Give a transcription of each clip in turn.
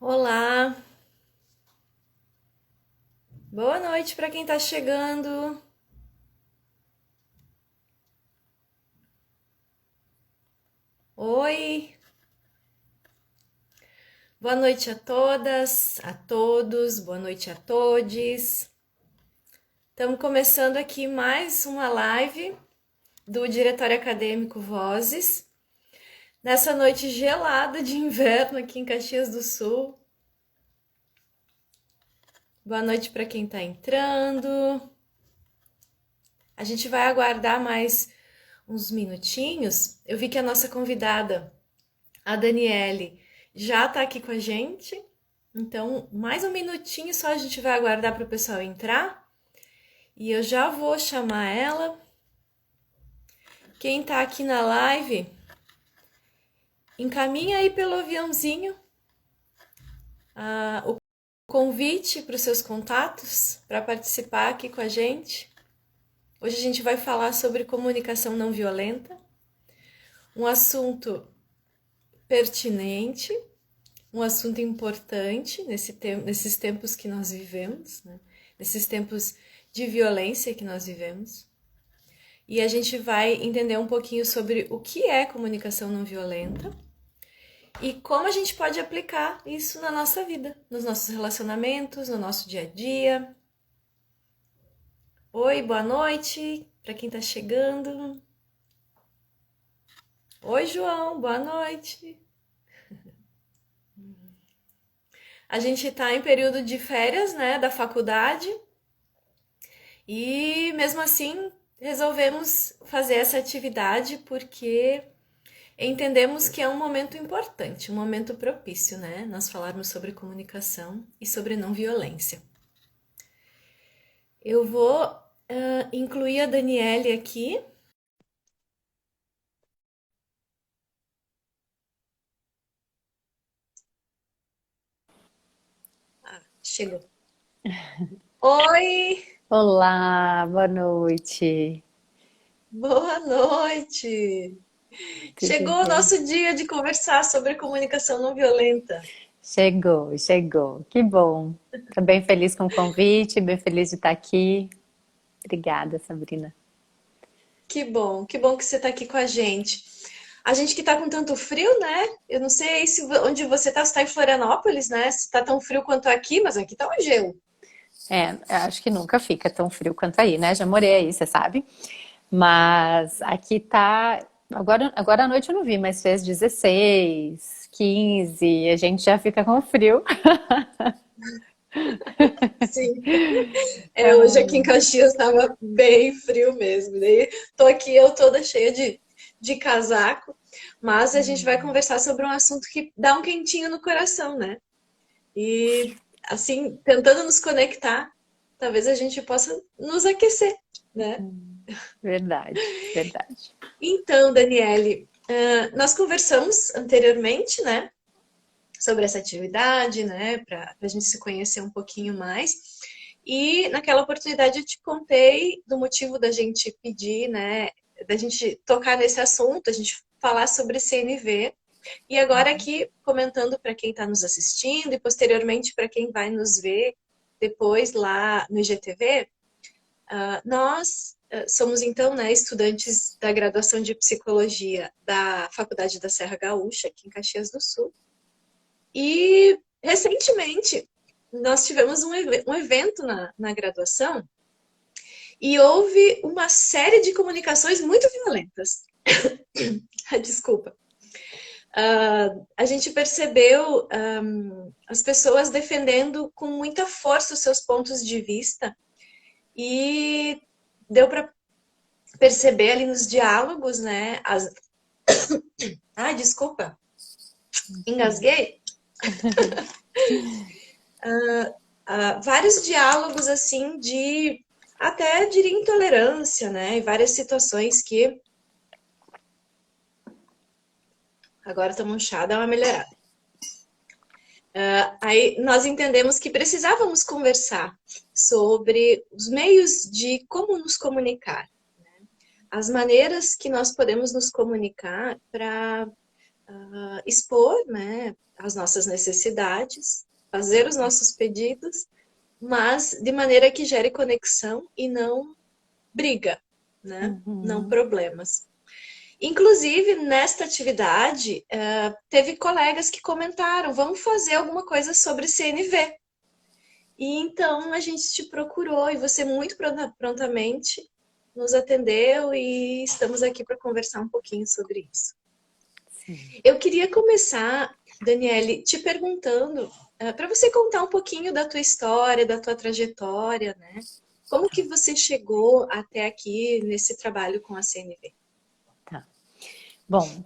Olá, boa noite para quem está chegando. Oi, boa noite a todas, a todos, boa noite a todes. Estamos começando aqui mais uma live do Diretório Acadêmico Vozes, nessa noite gelada de inverno aqui em Caxias do Sul. Boa noite para quem está entrando. A gente vai aguardar mais uns minutinhos. Eu vi que a nossa convidada, a Daniele, já está aqui com a gente. Então, mais um minutinho só a gente vai aguardar para o pessoal entrar. E eu já vou chamar ela. Quem está aqui na live, encaminha aí pelo aviãozinho o convite para os seus contatos para participar aqui com a gente. Hoje a gente vai falar sobre comunicação não violenta, um assunto pertinente, um assunto importante nesses tempos que nós vivemos, né? Nesses tempos de violência que nós vivemos. E a gente vai entender um pouquinho sobre o que é comunicação não violenta e como a gente pode aplicar isso na nossa vida, nos nossos relacionamentos, no nosso dia a dia. Oi, boa noite para quem está chegando. Oi, João, boa noite. A gente está em período de férias, né, da faculdade, e mesmo assim resolvemos fazer essa atividade porque entendemos que é um momento importante, um momento propício, né? Nós falarmos sobre comunicação e sobre não violência. Eu vou incluir a Daniele aqui. Ah, chegou. Oi, Olá, boa noite. boa noite. Tudo Chegou o bem? nosso dia de conversar sobre comunicação não violenta. Chegou, chegou. Que bom. Estou bem feliz com o convite, bem feliz de estar aqui. Obrigada, Sabrina. Que bom que você está aqui com a gente. A gente que está com tanto frio, né? Eu não sei se onde você está, se está em Florianópolis, né? Se está tão frio quanto aqui, mas aqui tá um gelo. Acho que nunca fica tão frio quanto aí, né? Já morei aí, você sabe. Mas aqui tá. Agora à noite eu não vi, mas fez 16, 15, a gente já fica com frio. Sim. É, hoje aqui em Ah, Caxias estava bem frio mesmo. Daí tô aqui eu toda cheia de casaco, mas a gente vai conversar sobre um assunto que dá um quentinho no coração, né? E assim, tentando nos conectar, talvez a gente possa nos aquecer, né? verdade, verdade. Então, Daniele, nós conversamos anteriormente, né, sobre essa atividade, né, para a gente se conhecer um pouquinho mais. E naquela oportunidade eu te contei do motivo da gente pedir, né, da gente tocar nesse assunto, a gente falar sobre CNV. E agora aqui comentando para quem está nos assistindo e posteriormente para quem vai nos ver depois lá no IGTV, nós somos então, né, estudantes da graduação de psicologia da Faculdade da Serra Gaúcha, aqui em Caxias do Sul. E recentemente nós tivemos um evento na graduação e houve uma série de comunicações muito violentas. Desculpa. A gente percebeu as pessoas defendendo com muita força os seus pontos de vista e deu para perceber ali nos diálogos, né? Ai, desculpa, engasguei. Vários diálogos assim de até diria intolerância, né? E várias situações que agora estamos chá, dá uma melhorada. Aí nós entendemos que precisávamos conversar sobre os meios de como nos comunicar, as maneiras que nós podemos nos comunicar para expor, né, as nossas necessidades, fazer os nossos pedidos, mas de maneira que gere conexão e não briga, né? Não Uhum. problemas. Inclusive, nesta atividade, teve colegas que comentaram, vamos fazer alguma coisa sobre CNV. E então a gente te procurou e você muito prontamente nos atendeu e estamos aqui para conversar um pouquinho sobre isso. Sim. Eu queria começar, Daniele, te perguntando para você contar um pouquinho da tua história, da tua trajetória, né? Como que você chegou até aqui nesse trabalho com a CNV? Tá. Bom,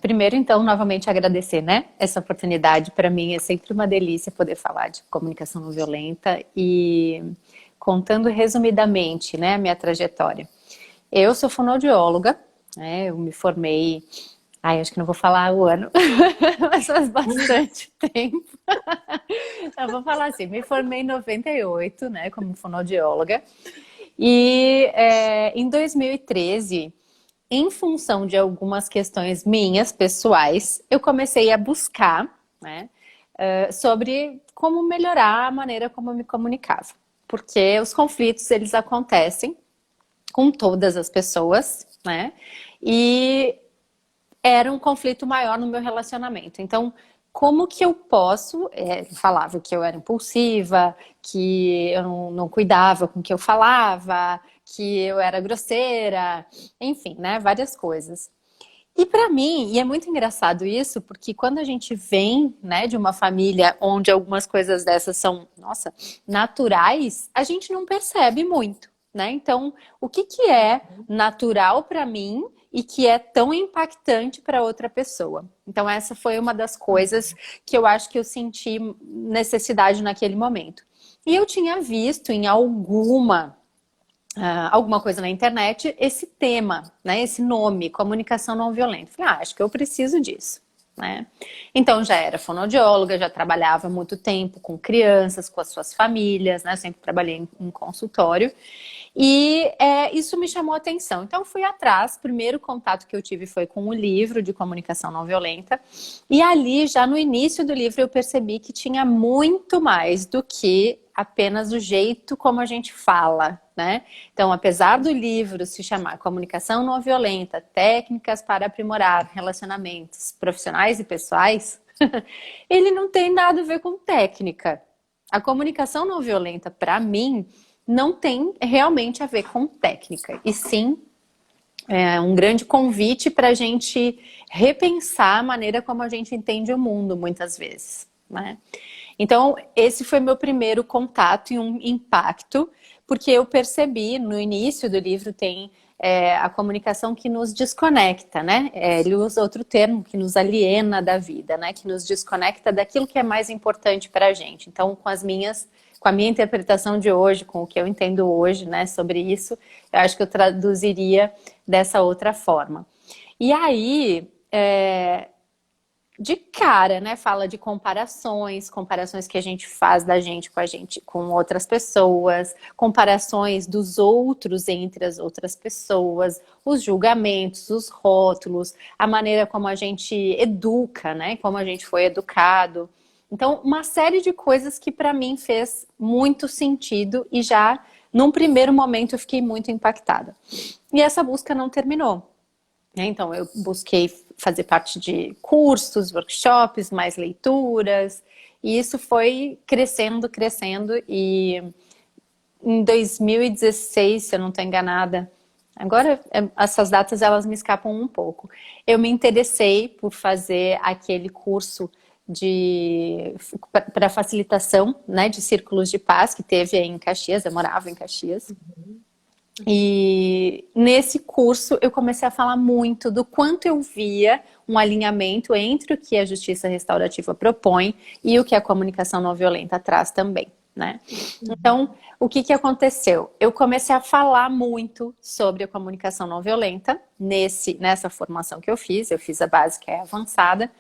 primeiro, então, novamente agradecer, né? Essa oportunidade para mim é sempre uma delícia poder falar de comunicação não violenta e contando resumidamente, né, a minha trajetória. Eu sou fonoaudióloga, né? Eu me formei, acho que não vou falar o ano, mas faz bastante tempo. Eu vou falar assim, me formei em 98, né, como fonoaudióloga. E em 2013, em função de algumas questões minhas, pessoais, eu comecei a buscar, né, sobre como melhorar a maneira como eu me comunicava. Porque os conflitos, eles acontecem com todas as pessoas, né? E era um conflito maior no meu relacionamento. Então, como que eu posso... falava que eu era impulsiva, que eu não cuidava com o que eu falava, que eu era grosseira, enfim, né? Várias coisas. E para mim, e é muito engraçado isso, porque quando a gente vem, né, de uma família onde algumas coisas dessas são, nossa, naturais, a gente não percebe muito, né? Então, o que que é natural para mim e que é tão impactante para outra pessoa? Então, essa foi uma das coisas que eu acho que eu senti necessidade naquele momento. E eu tinha visto em alguma coisa na internet, esse tema, né, esse nome, comunicação não violenta. Falei, acho que eu preciso disso. Né? Então já era fonoaudióloga, já trabalhava muito tempo com crianças, com as suas famílias, né? Sempre trabalhei em consultório. E isso me chamou a atenção. Então fui atrás, o primeiro contato que eu tive foi com o livro de comunicação não violenta. E ali, já no início do livro, eu percebi que tinha muito mais do que apenas o jeito como a gente fala, né? Então, apesar do livro se chamar Comunicação Não Violenta, Técnicas para Aprimorar Relacionamentos Profissionais e Pessoais, ele não tem nada a ver com técnica. A comunicação não violenta, para mim, não tem realmente a ver com técnica, e sim um grande convite para a gente repensar a maneira como a gente entende o mundo, muitas vezes, né? Então, esse foi meu primeiro contato e um impacto, porque eu percebi, no início do livro tem a comunicação que nos desconecta, né? Ele usa outro termo, que nos aliena da vida, né? Que nos desconecta daquilo que é mais importante para a gente. Então, com a minha interpretação de hoje, com o que eu entendo hoje, né, sobre isso, eu acho que eu traduziria dessa outra forma. E aí, de cara, né, fala de comparações que a gente faz da gente com outras pessoas, comparações dos outros entre as outras pessoas, os julgamentos, os rótulos, a maneira como a gente educa, né, como a gente foi educado. Então, uma série de coisas que para mim fez muito sentido e já num primeiro momento eu fiquei muito impactada. E essa busca não terminou. Então, eu busquei fazer parte de cursos, workshops, mais leituras, e isso foi crescendo, crescendo, e em 2016, se eu não estou enganada, agora essas datas elas me escapam um pouco, eu me interessei por fazer aquele curso para facilitação, né, de círculos de paz que teve aí em Caxias, eu morava em Caxias. E nesse curso eu comecei a falar muito do quanto eu via um alinhamento entre o que a justiça restaurativa propõe e o que a comunicação não violenta traz também, né? Então, o que que aconteceu? Eu comecei a falar muito sobre a comunicação não violenta nessa formação que eu fiz a básica e a avançada,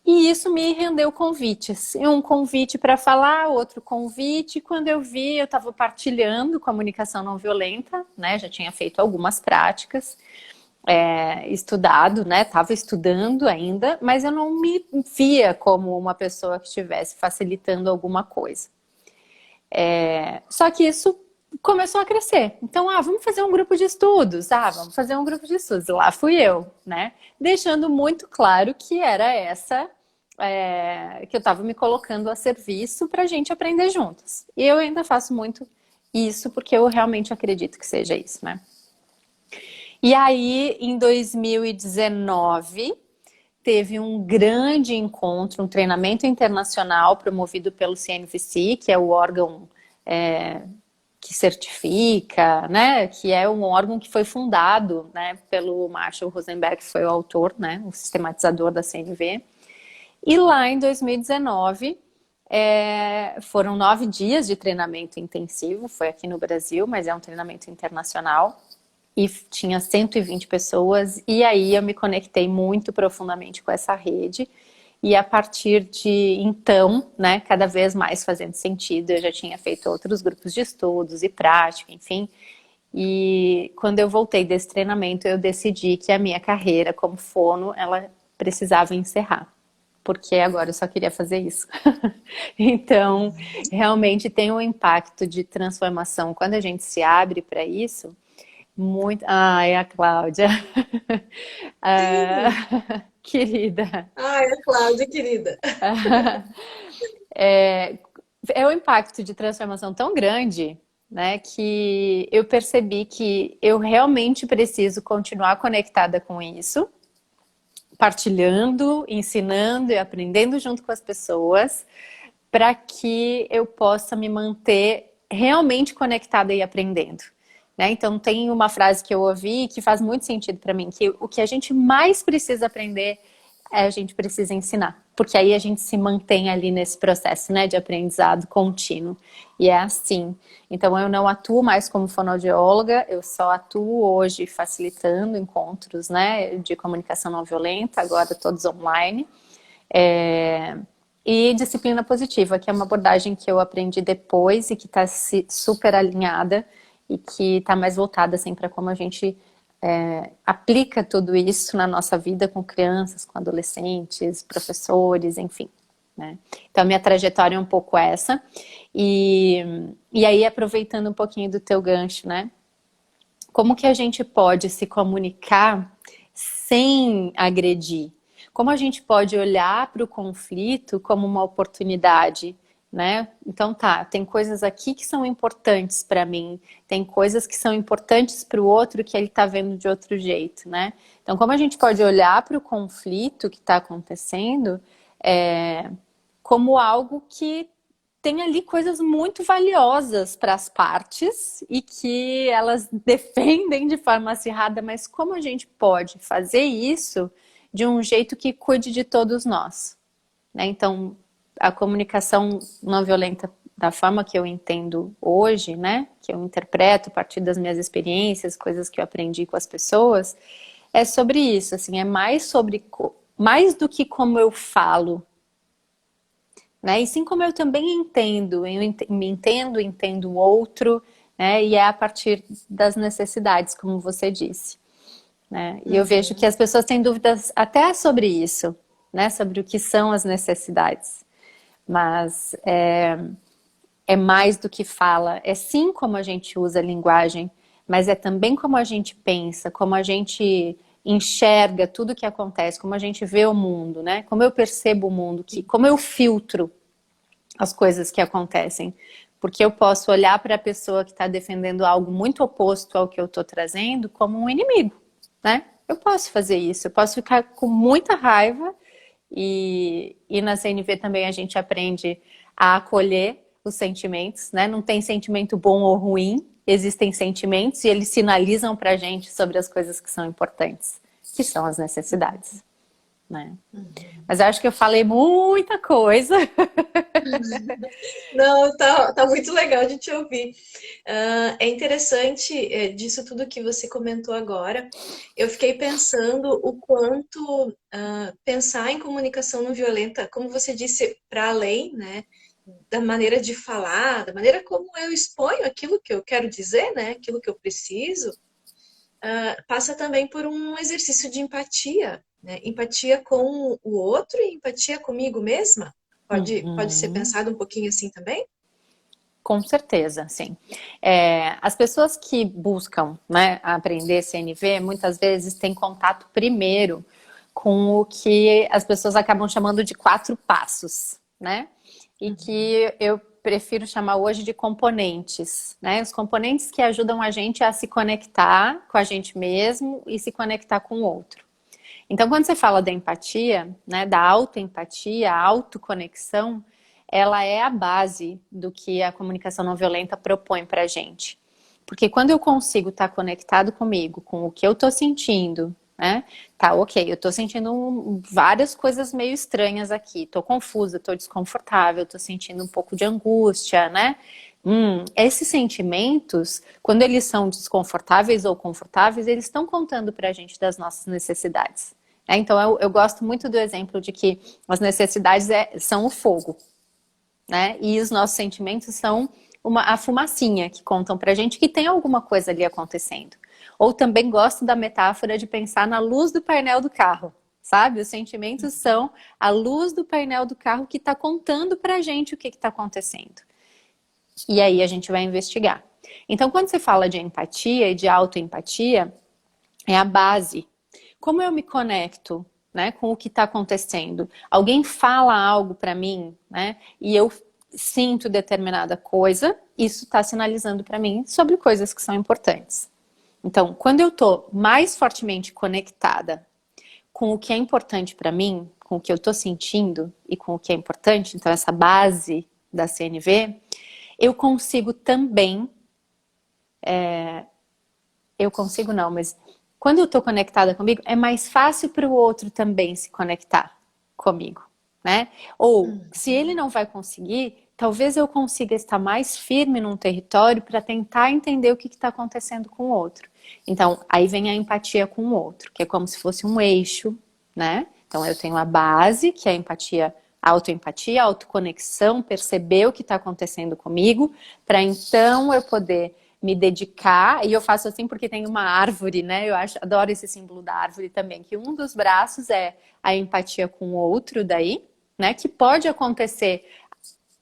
E isso me rendeu convites. Um convite para falar, outro convite. Quando eu vi, eu estava partilhando comunicação não violenta, né? Já tinha feito algumas práticas, estudado, né? Estava estudando ainda, mas eu não me via como uma pessoa que estivesse facilitando alguma coisa. Só que isso começou a crescer. Então, vamos fazer um grupo de estudos. Vamos fazer um grupo de estudos. Lá fui eu, né? Deixando muito claro que era que eu estava me colocando a serviço para a gente aprender juntos. E eu ainda faço muito isso porque eu realmente acredito que seja isso, né? E aí, em 2019, teve um grande encontro, um treinamento internacional promovido pelo CNVC, que é o órgão que certifica, né? Que é um órgão que foi fundado, né, pelo Marshall Rosenberg, que foi o autor, né, o sistematizador da CNV. E lá em 2019, foram 9 dias de treinamento intensivo, foi aqui no Brasil, mas é um treinamento internacional. E tinha 120 pessoas, e aí eu me conectei muito profundamente com essa rede. E a partir de então, né, cada vez mais fazendo sentido, eu já tinha feito outros grupos de estudos e prática, enfim. E quando eu voltei desse treinamento, eu decidi que a minha carreira como fono, ela precisava encerrar. Porque agora eu só queria fazer isso. Então, realmente tem um impacto de transformação. Quando a gente se abre para isso, muito... Ai, a Cláudia. Sim. Querida. Ai, a Cláudia, querida. É um impacto de transformação tão grande, né, que eu percebi que eu realmente preciso continuar conectada com isso, partilhando, ensinando e aprendendo junto com as pessoas, para que eu possa me manter realmente conectada e aprendendo. Né? Então tem uma frase que eu ouvi que faz muito sentido para mim, que o que a gente mais precisa aprender a gente precisa ensinar, porque aí a gente se mantém ali nesse processo, né, de aprendizado contínuo. E é assim. Então eu não atuo mais como fonoaudióloga, eu só atuo hoje facilitando encontros, né, de comunicação não violenta, agora todos online. E disciplina positiva, que é uma abordagem que eu aprendi depois e que está super alinhada e que está mais voltada assim, para como a gente aplica tudo isso na nossa vida com crianças, com adolescentes, professores, enfim. Né? Então, a minha trajetória é um pouco essa. E aí, aproveitando um pouquinho do teu gancho, né? Como que a gente pode se comunicar sem agredir? Como a gente pode olhar para o conflito como uma oportunidade, né? Então tem coisas aqui que são importantes para mim, tem coisas que são importantes para o outro que ele está vendo de outro jeito, né? Então como a gente pode olhar para o conflito que está acontecendo como algo que tem ali coisas muito valiosas para as partes e que elas defendem de forma acirrada, mas como a gente pode fazer isso de um jeito que cuide de todos nós, né? Então, a comunicação não violenta, da forma que eu entendo hoje, né? Que eu interpreto a partir das minhas experiências, coisas que eu aprendi com as pessoas, é sobre isso, assim, é mais sobre mais do que como eu falo, né? E sim como eu também entendo, me entendo o outro, né? E é a partir das necessidades, como você disse. Né? E eu vejo que as pessoas têm dúvidas até sobre isso, né? Sobre o que são as necessidades. Mas é mais do que fala. É sim como a gente usa a linguagem, mas é também como a gente pensa, como a gente enxerga tudo que acontece, como a gente vê o mundo, né? Como eu percebo o mundo, como eu filtro as coisas que acontecem. Porque eu posso olhar para a pessoa que está defendendo algo muito oposto ao que eu estou trazendo como um inimigo. Né? Eu posso fazer isso, eu posso ficar com muita raiva e na CNV também a gente aprende a acolher os sentimentos, né? Não tem sentimento bom ou ruim, existem sentimentos e eles sinalizam pra gente sobre as coisas que são importantes, que são as necessidades. né? Mas eu acho que eu falei muita coisa. Não, tá muito legal de te ouvir. É interessante, disso tudo que você comentou agora. Eu fiquei pensando o quanto pensar em comunicação não violenta, como você disse, para além, né, da maneira de falar, da maneira como eu exponho aquilo que eu quero dizer, né, aquilo que eu preciso, passa também por um exercício de empatia, né? Empatia com o outro e empatia comigo mesma. Pode ser Uhum. pensado um pouquinho assim também? Com certeza, sim. As pessoas que buscam, né, aprender CNV, muitas vezes têm contato primeiro com o que as pessoas acabam chamando de 4 passos, né? E que eu prefiro chamar hoje de componentes, né? Os componentes que ajudam a gente a se conectar com a gente mesmo e se conectar com o outro. Então, quando você fala da empatia, né, da autoempatia, a autoconexão, ela é a base do que a comunicação não violenta propõe para a gente. Porque quando eu consigo estar conectado comigo, com o que eu estou sentindo, né? Tá, ok, eu estou sentindo várias coisas meio estranhas aqui. Estou confusa, estou desconfortável, estou sentindo um pouco de angústia, né? Esses sentimentos, quando eles são desconfortáveis ou confortáveis, eles estão contando para a gente das nossas necessidades. Então, eu gosto muito do exemplo de que as necessidades são o fogo, né? E os nossos sentimentos são a fumacinha que contam pra gente que tem alguma coisa ali acontecendo. Ou também gosto da metáfora de pensar na luz do painel do carro, sabe? Os sentimentos são a luz do painel do carro que está contando pra gente o que está acontecendo. E aí a gente vai investigar. Então, quando você fala de empatia e de autoempatia, é a base. Como eu me conecto, né, com o que está acontecendo? Alguém fala algo para mim, né, e eu sinto determinada coisa, isso está sinalizando para mim sobre coisas que são importantes. Então, quando eu estou mais fortemente conectada com o que é importante para mim, com o que eu estou sentindo e com o que é importante, então essa base da CNV, eu consigo também, eu consigo não, mas quando eu estou conectada comigo, é mais fácil para o outro também se conectar comigo, né? Ou, se ele não vai conseguir, talvez eu consiga estar mais firme num território para tentar entender o que está acontecendo com o outro. Então, aí vem a empatia com o outro, que é como se fosse um eixo, né? Então, eu tenho a base, que é a empatia, autoempatia, autoconexão, perceber o que está acontecendo comigo, para então eu poder me dedicar, e eu faço assim porque tem uma árvore, né? Adoro esse símbolo da árvore também, que um dos braços é a empatia com o outro daí, né? Que pode acontecer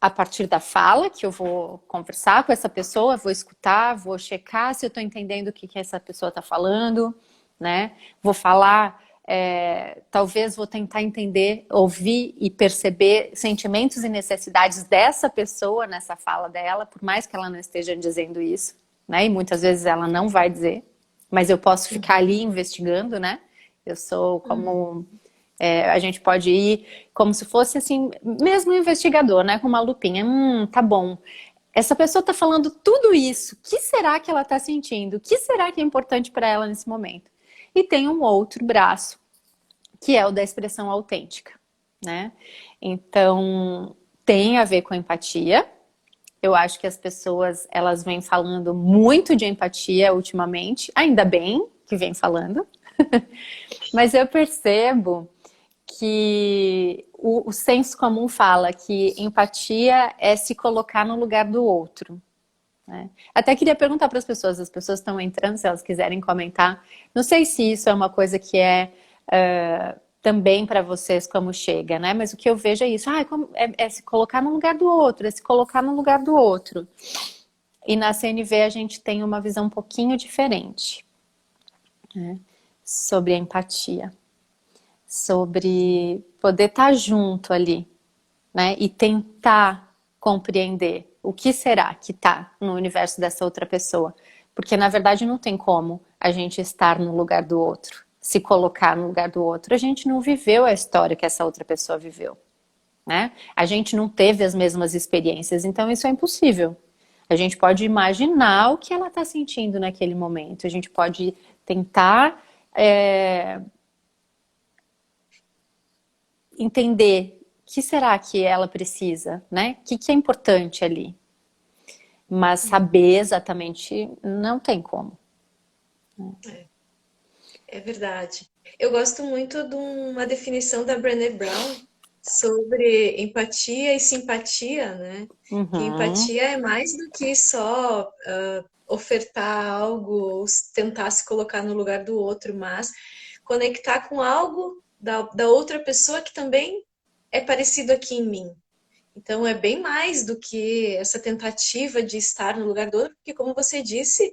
a partir da fala, que eu vou conversar com essa pessoa, vou escutar, vou checar se eu estou entendendo o que essa pessoa está falando, né? Vou falar, talvez vou tentar entender, ouvir e perceber sentimentos e necessidades dessa pessoa nessa fala dela, por mais que ela não esteja dizendo isso, né? E muitas vezes ela não vai dizer, mas eu posso ficar ali investigando, né? Eu sou como... a gente pode ir como se fosse assim, mesmo investigador, né? Com uma lupinha. Tá bom. Essa pessoa tá falando tudo isso. O que será que ela tá sentindo? O que será que é importante para ela nesse momento? E tem um outro braço, que é o da expressão autêntica, né? Então, tem a ver com empatia. Eu acho que as pessoas, elas vêm falando muito de empatia ultimamente. Ainda bem que vem falando. Mas eu percebo que o senso comum fala que empatia é se colocar no lugar do outro, né? Até queria perguntar para as pessoas estão entrando, se elas quiserem comentar. Não sei se isso é uma coisa que também para vocês como chega, né? Mas o que eu vejo é isso, é se colocar no lugar do outro, é se colocar no lugar do outro. E na CNV a gente tem uma visão um pouquinho diferente, né, sobre a empatia. Sobre poder estar junto ali, né? E tentar compreender o que será que está no universo dessa outra pessoa. Porque, na verdade, não tem como a gente estar no lugar do outro, se colocar no lugar do outro. A gente não viveu a história que essa outra pessoa viveu, né? A gente não teve as mesmas experiências, então isso é impossível. A gente pode imaginar o que ela está sentindo naquele momento. A gente pode tentar entender o que será que ela precisa, né? O que é importante ali. Mas saber exatamente não tem como. É verdade. Eu gosto muito de uma definição da Brené Brown sobre empatia e simpatia, né? Que Uhum, empatia é mais do que só ofertar algo ou tentar se colocar no lugar do outro, mas conectar com algo da outra pessoa que também é parecido aqui em mim. Então é bem mais do que essa tentativa de estar no lugar do outro, porque como você disse,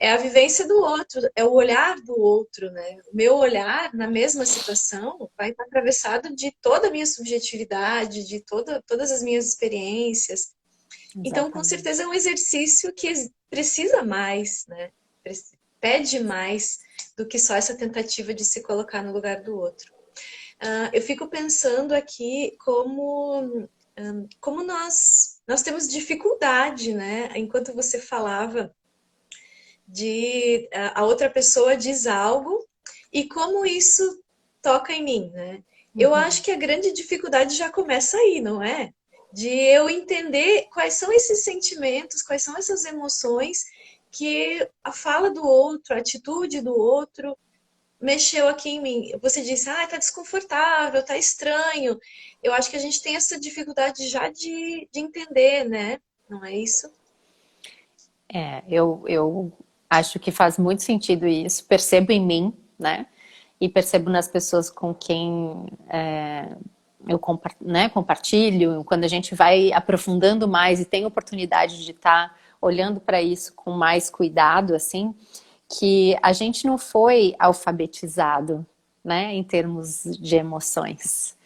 é a vivência do outro, é o olhar do outro, né? O meu olhar na mesma situação vai estar atravessado de toda a minha subjetividade, de todas as minhas experiências. Então, com certeza, exatamente. é um exercício que precisa mais, né? Pede mais do que só essa tentativa de se colocar no lugar do outro. Eu fico pensando aqui como nós temos dificuldade, né? Enquanto você falava de a outra pessoa diz algo e como isso toca em mim, né? Eu Uhum. acho que a grande dificuldade já começa aí, não é? De eu entender quais são esses sentimentos, quais são essas emoções que a fala do outro, a atitude do outro mexeu aqui em mim. Você disse, tá desconfortável, tá estranho. Eu acho que a gente tem essa dificuldade já de entender, né? Não é isso? Eu acho que faz muito sentido isso. Percebo em mim, né? E percebo nas pessoas com quem eu né, compartilho. Quando a gente vai aprofundando mais e tem oportunidade de estar olhando para isso com mais cuidado, assim, que a gente não foi alfabetizado, né, em termos de emoções.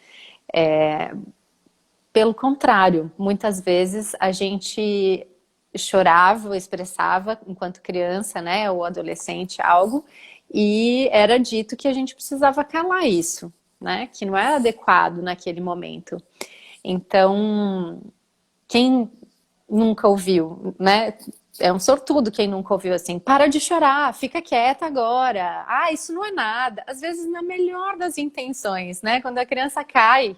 Pelo contrário, muitas vezes a gente chorava ou expressava enquanto criança, né, ou adolescente, algo, e era dito que a gente precisava calar isso, né, que não era adequado naquele momento. Então, quem nunca ouviu, né? É um sortudo quem nunca ouviu assim, para de chorar, fica quieta agora. Ah, isso não é nada. Às vezes, na melhor das intenções, né? Quando a criança cai,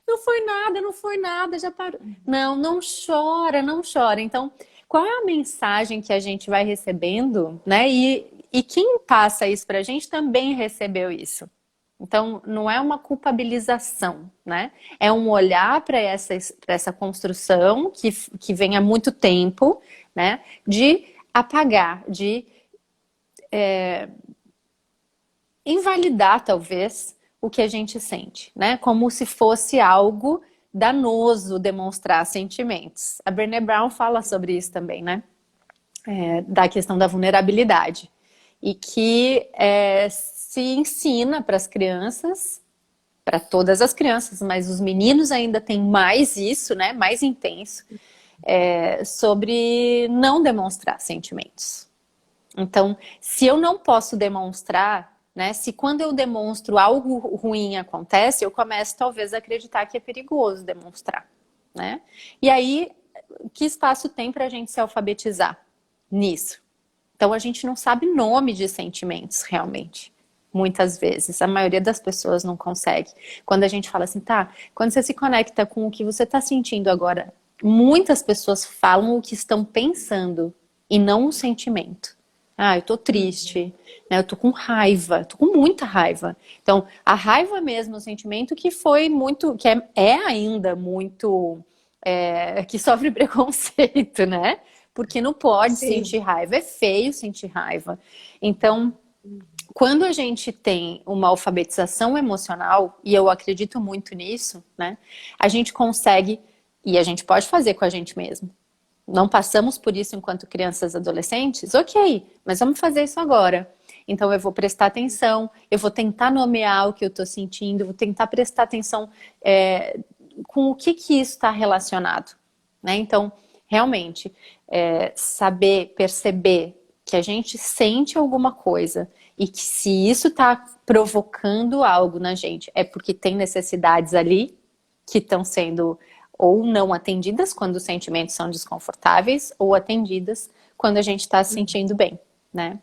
não foi nada, não foi nada, já parou. Não, não chora, não chora. Então, qual é a mensagem que a gente vai recebendo, né? E quem passa isso pra gente também recebeu isso. Então, não é uma culpabilização, né? É um olhar para essa construção que vem há muito tempo, né? De apagar, de invalidar, talvez, o que a gente sente, né? Como se fosse algo danoso demonstrar sentimentos. A Brené Brown fala sobre isso também, né? Da questão da vulnerabilidade. E que se ensina para as crianças, para todas as crianças, mas os meninos ainda têm mais isso, né? Mais intenso, sobre não demonstrar sentimentos. Então, se eu não posso demonstrar, né? Se quando eu demonstro algo ruim acontece, eu começo talvez a acreditar que é perigoso demonstrar, né? E aí, que espaço tem para a gente se alfabetizar nisso? Então, a gente não sabe nome de sentimentos realmente. Muitas vezes, a maioria das pessoas não consegue. Quando a gente fala assim, tá, quando você se conecta com o que você está sentindo agora, muitas pessoas falam o que estão pensando e não o sentimento. Ah, eu tô triste, né? Eu tô com raiva, tô com muita raiva. Então, a raiva mesmo, é um sentimento que foi muito, que é ainda muito, que sofre preconceito, né? Porque não pode Sim. sentir raiva, é feio sentir raiva. Então, quando a gente tem uma alfabetização emocional, e eu acredito muito nisso, né? A gente consegue, e a gente pode fazer com a gente mesmo. Não passamos por isso enquanto crianças e adolescentes? Ok, mas vamos fazer isso agora. Então eu vou prestar atenção, eu vou tentar nomear o que eu estou sentindo, vou tentar prestar atenção com o que isso está relacionado. Né? Então, realmente, saber, perceber que a gente sente alguma coisa e que se isso está provocando algo na gente, é porque tem necessidades ali que estão sendo ou não atendidas quando os sentimentos são desconfortáveis, ou atendidas quando a gente está se sentindo bem, né?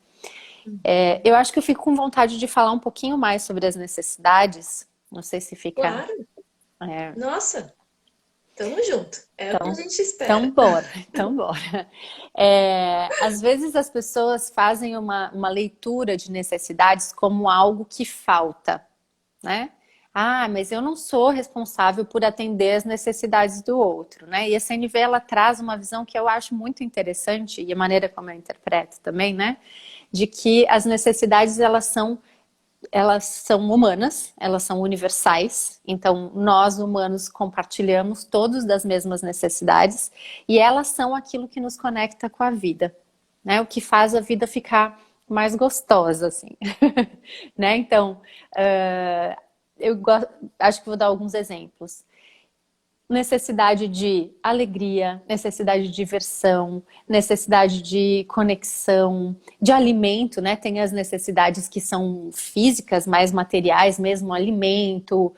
Eu acho que eu fico com vontade de falar um pouquinho mais sobre as necessidades, Não sei se fica... Claro. é, Nossa, tamo junto. É o que a então, gente então espera. bora, então bora. Às vezes as pessoas fazem uma leitura de necessidades como algo que falta, né? Ah, mas eu não sou responsável por atender as necessidades do outro, né? E a CNV, ela traz uma visão que eu acho muito interessante, e a maneira como eu interpreto também, né? De que as necessidades, elas são humanas, elas são universais, então nós humanos compartilhamos todos das mesmas necessidades e elas são aquilo que nos conecta com a vida, né? O que faz a vida ficar mais gostosa, assim, né? Então, uh, acho que vou dar alguns exemplos. Necessidade de alegria, necessidade de diversão, necessidade de conexão, de alimento, né? Tem as necessidades que são físicas, mais materiais mesmo, alimento,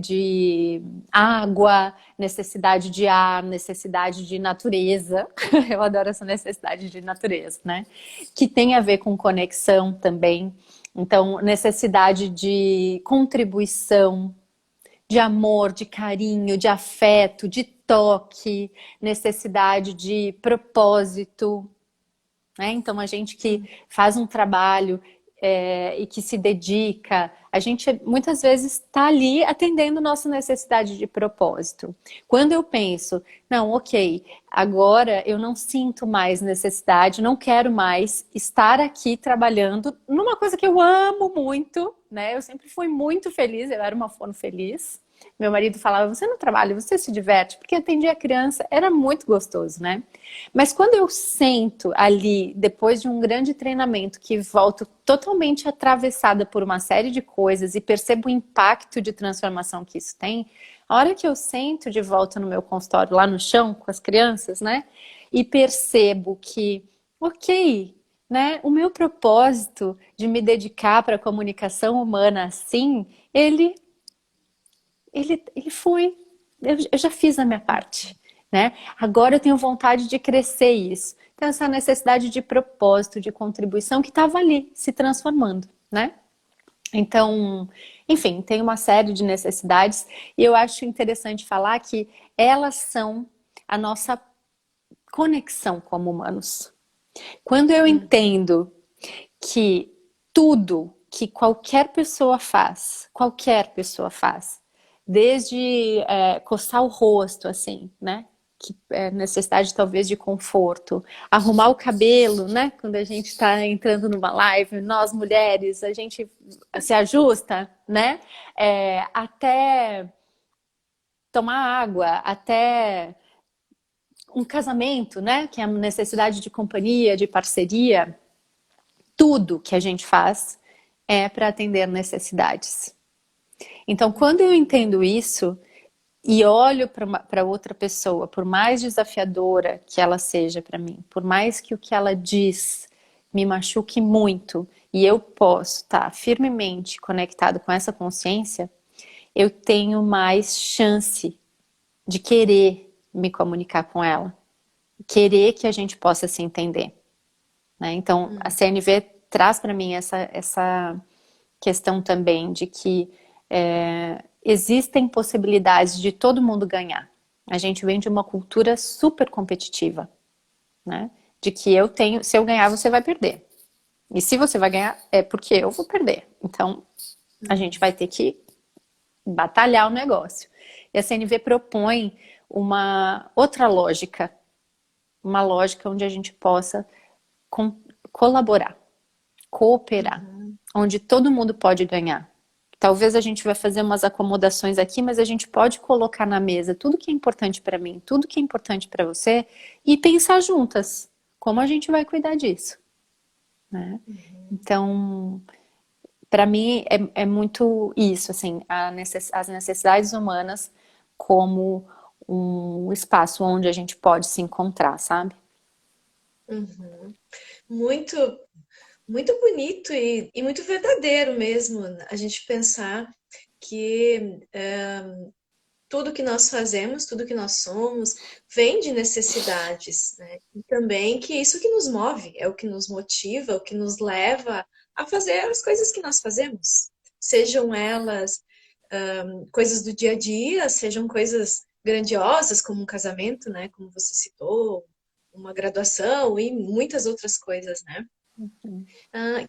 de água, necessidade de ar, necessidade de natureza. Eu adoro essa necessidade de natureza, né? Que tem a ver com conexão também. Então, necessidade de contribuição, de amor, de carinho, de afeto, de toque, necessidade de propósito, né? Então, a gente que faz um trabalho e que se dedica, a gente muitas vezes está ali atendendo nossa necessidade de propósito. Quando eu penso, não, ok, agora eu não sinto mais necessidade, não quero mais estar aqui trabalhando numa coisa que eu amo muito, né? Eu sempre fui muito feliz, eu era uma fono feliz. Meu marido falava, você não trabalha, você se diverte, porque atendia a criança, era muito gostoso, né? Mas quando eu sento ali, depois de um grande treinamento, que volto totalmente atravessada por uma série de coisas e percebo o impacto de transformação que isso tem, a hora que eu sento de volta no meu consultório, lá no chão, com as crianças, né? E percebo que, ok, né? O meu propósito de me dedicar para a comunicação humana assim, ele foi, eu já fiz a minha parte, né? Agora eu tenho vontade de crescer isso. Então, essa necessidade de propósito, de contribuição que estava ali, se transformando, né? Então, enfim, tem uma série de necessidades e eu acho interessante falar que elas são a nossa conexão como humanos. Quando eu entendo que tudo que qualquer pessoa faz, desde coçar o rosto, assim, né? Que é necessidade talvez de conforto, arrumar o cabelo, né? Quando a gente está entrando numa live, nós mulheres, a gente se ajusta, né? Até tomar água, até um casamento, né? Que é a necessidade de companhia, de parceria. Tudo que a gente faz é para atender necessidades. Então, quando eu entendo isso e olho para outra pessoa, por mais desafiadora que ela seja para mim, por mais que o que ela diz me machuque muito e eu posso estar firmemente conectado com essa consciência, eu tenho mais chance de querer me comunicar com ela, querer que a gente possa se entender, né? Então, a CNV traz para mim essa questão também de que existem possibilidades de todo mundo ganhar. A gente vem de uma cultura super competitiva, né? De que se eu ganhar, você vai perder. E se você vai ganhar, é porque eu vou perder. Então, a gente vai ter que batalhar o negócio. E a CNV propõe uma outra lógica, uma lógica onde a gente possa colaborar, cooperar, onde todo mundo pode ganhar. Talvez a gente vai fazer umas acomodações aqui, mas a gente pode colocar na mesa tudo que é importante para mim, tudo que é importante para você e pensar juntas como a gente vai cuidar disso, né? Então, para mim é muito isso, assim, as necessidades humanas como um espaço onde a gente pode se encontrar, sabe? Uhum. Muito, muito bonito e muito verdadeiro mesmo a gente pensar que tudo que nós fazemos, tudo que nós somos, vem de necessidades, né? E também que isso que nos move, é o que nos motiva, o que nos leva a fazer as coisas que nós fazemos. Sejam elas coisas do dia a dia, sejam coisas grandiosas, como um casamento, né? Como você citou, uma graduação e muitas outras coisas, né?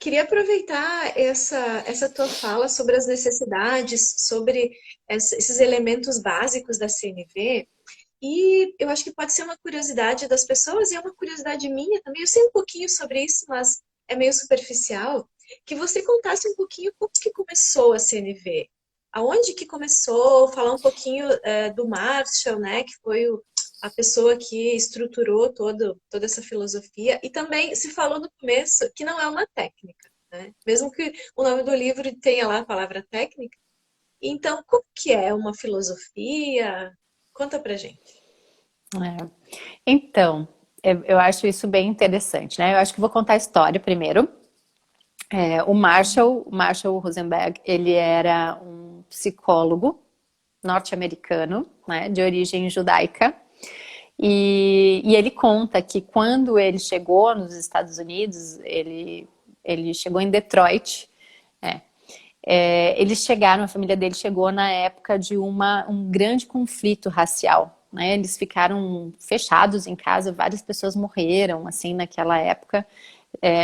Queria aproveitar essa tua fala sobre as necessidades, sobre esses elementos básicos da CNV, e eu acho que pode ser uma curiosidade das pessoas, e é uma curiosidade minha também. Eu sei um pouquinho sobre isso, mas é meio superficial. Que você contasse um pouquinho como que começou a CNV. Aonde que começou? Falar um pouquinho do Marshall, né? Que foi a pessoa que estruturou toda essa filosofia. E também se falou no começo que não é uma técnica, né? Mesmo que o nome do livro tenha lá a palavra técnica. Então, como que é uma filosofia? Conta pra gente. É. Então, eu acho isso bem interessante, né? Eu acho que vou contar a história primeiro. O Marshall Rosenberg, ele era um psicólogo norte-americano, né, de origem judaica, e ele conta que quando ele chegou nos Estados Unidos, ele chegou em Detroit, é, eles chegaram, a família dele chegou na época de um grande conflito racial, né? Eles ficaram fechados em casa, várias pessoas morreram, assim, naquela época.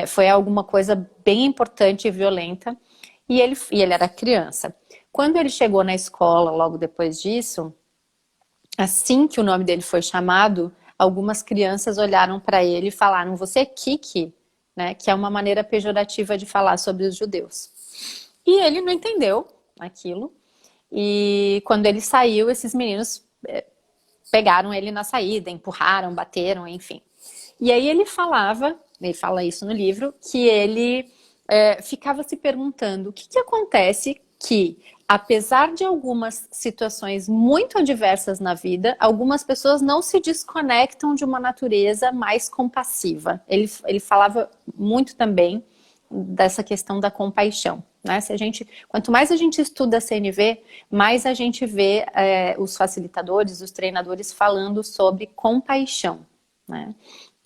Foi alguma coisa bem importante e violenta. E ele era criança. Quando ele chegou na escola, logo depois disso, assim que o nome dele foi chamado, algumas crianças olharam para ele e falaram: "Você é Kiki", né? Que é uma maneira pejorativa de falar sobre os judeus. E ele não entendeu aquilo. E quando ele saiu, esses meninos pegaram ele na saída, empurraram, bateram, enfim. E aí ele fala isso no livro, que ele ficava se perguntando o que acontece que, apesar de algumas situações muito adversas na vida, algumas pessoas não se desconectam de uma natureza mais compassiva. Ele falava muito também dessa questão da compaixão. Né? Quanto mais a gente estuda a CNV, mais a gente vê os facilitadores, os treinadores falando sobre compaixão, né?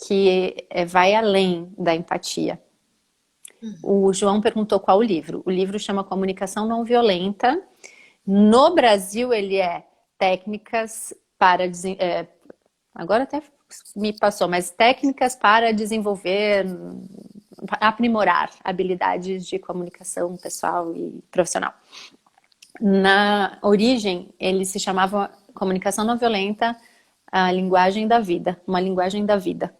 Que vai além da empatia. O João perguntou qual o livro. O livro chama Comunicação Não Violenta. No Brasil, ele é técnicas para... agora até me passou, mas técnicas para desenvolver, aprimorar habilidades de comunicação pessoal e profissional. Na origem, ele se chamava Comunicação Não Violenta, a linguagem da vida, uma linguagem da vida.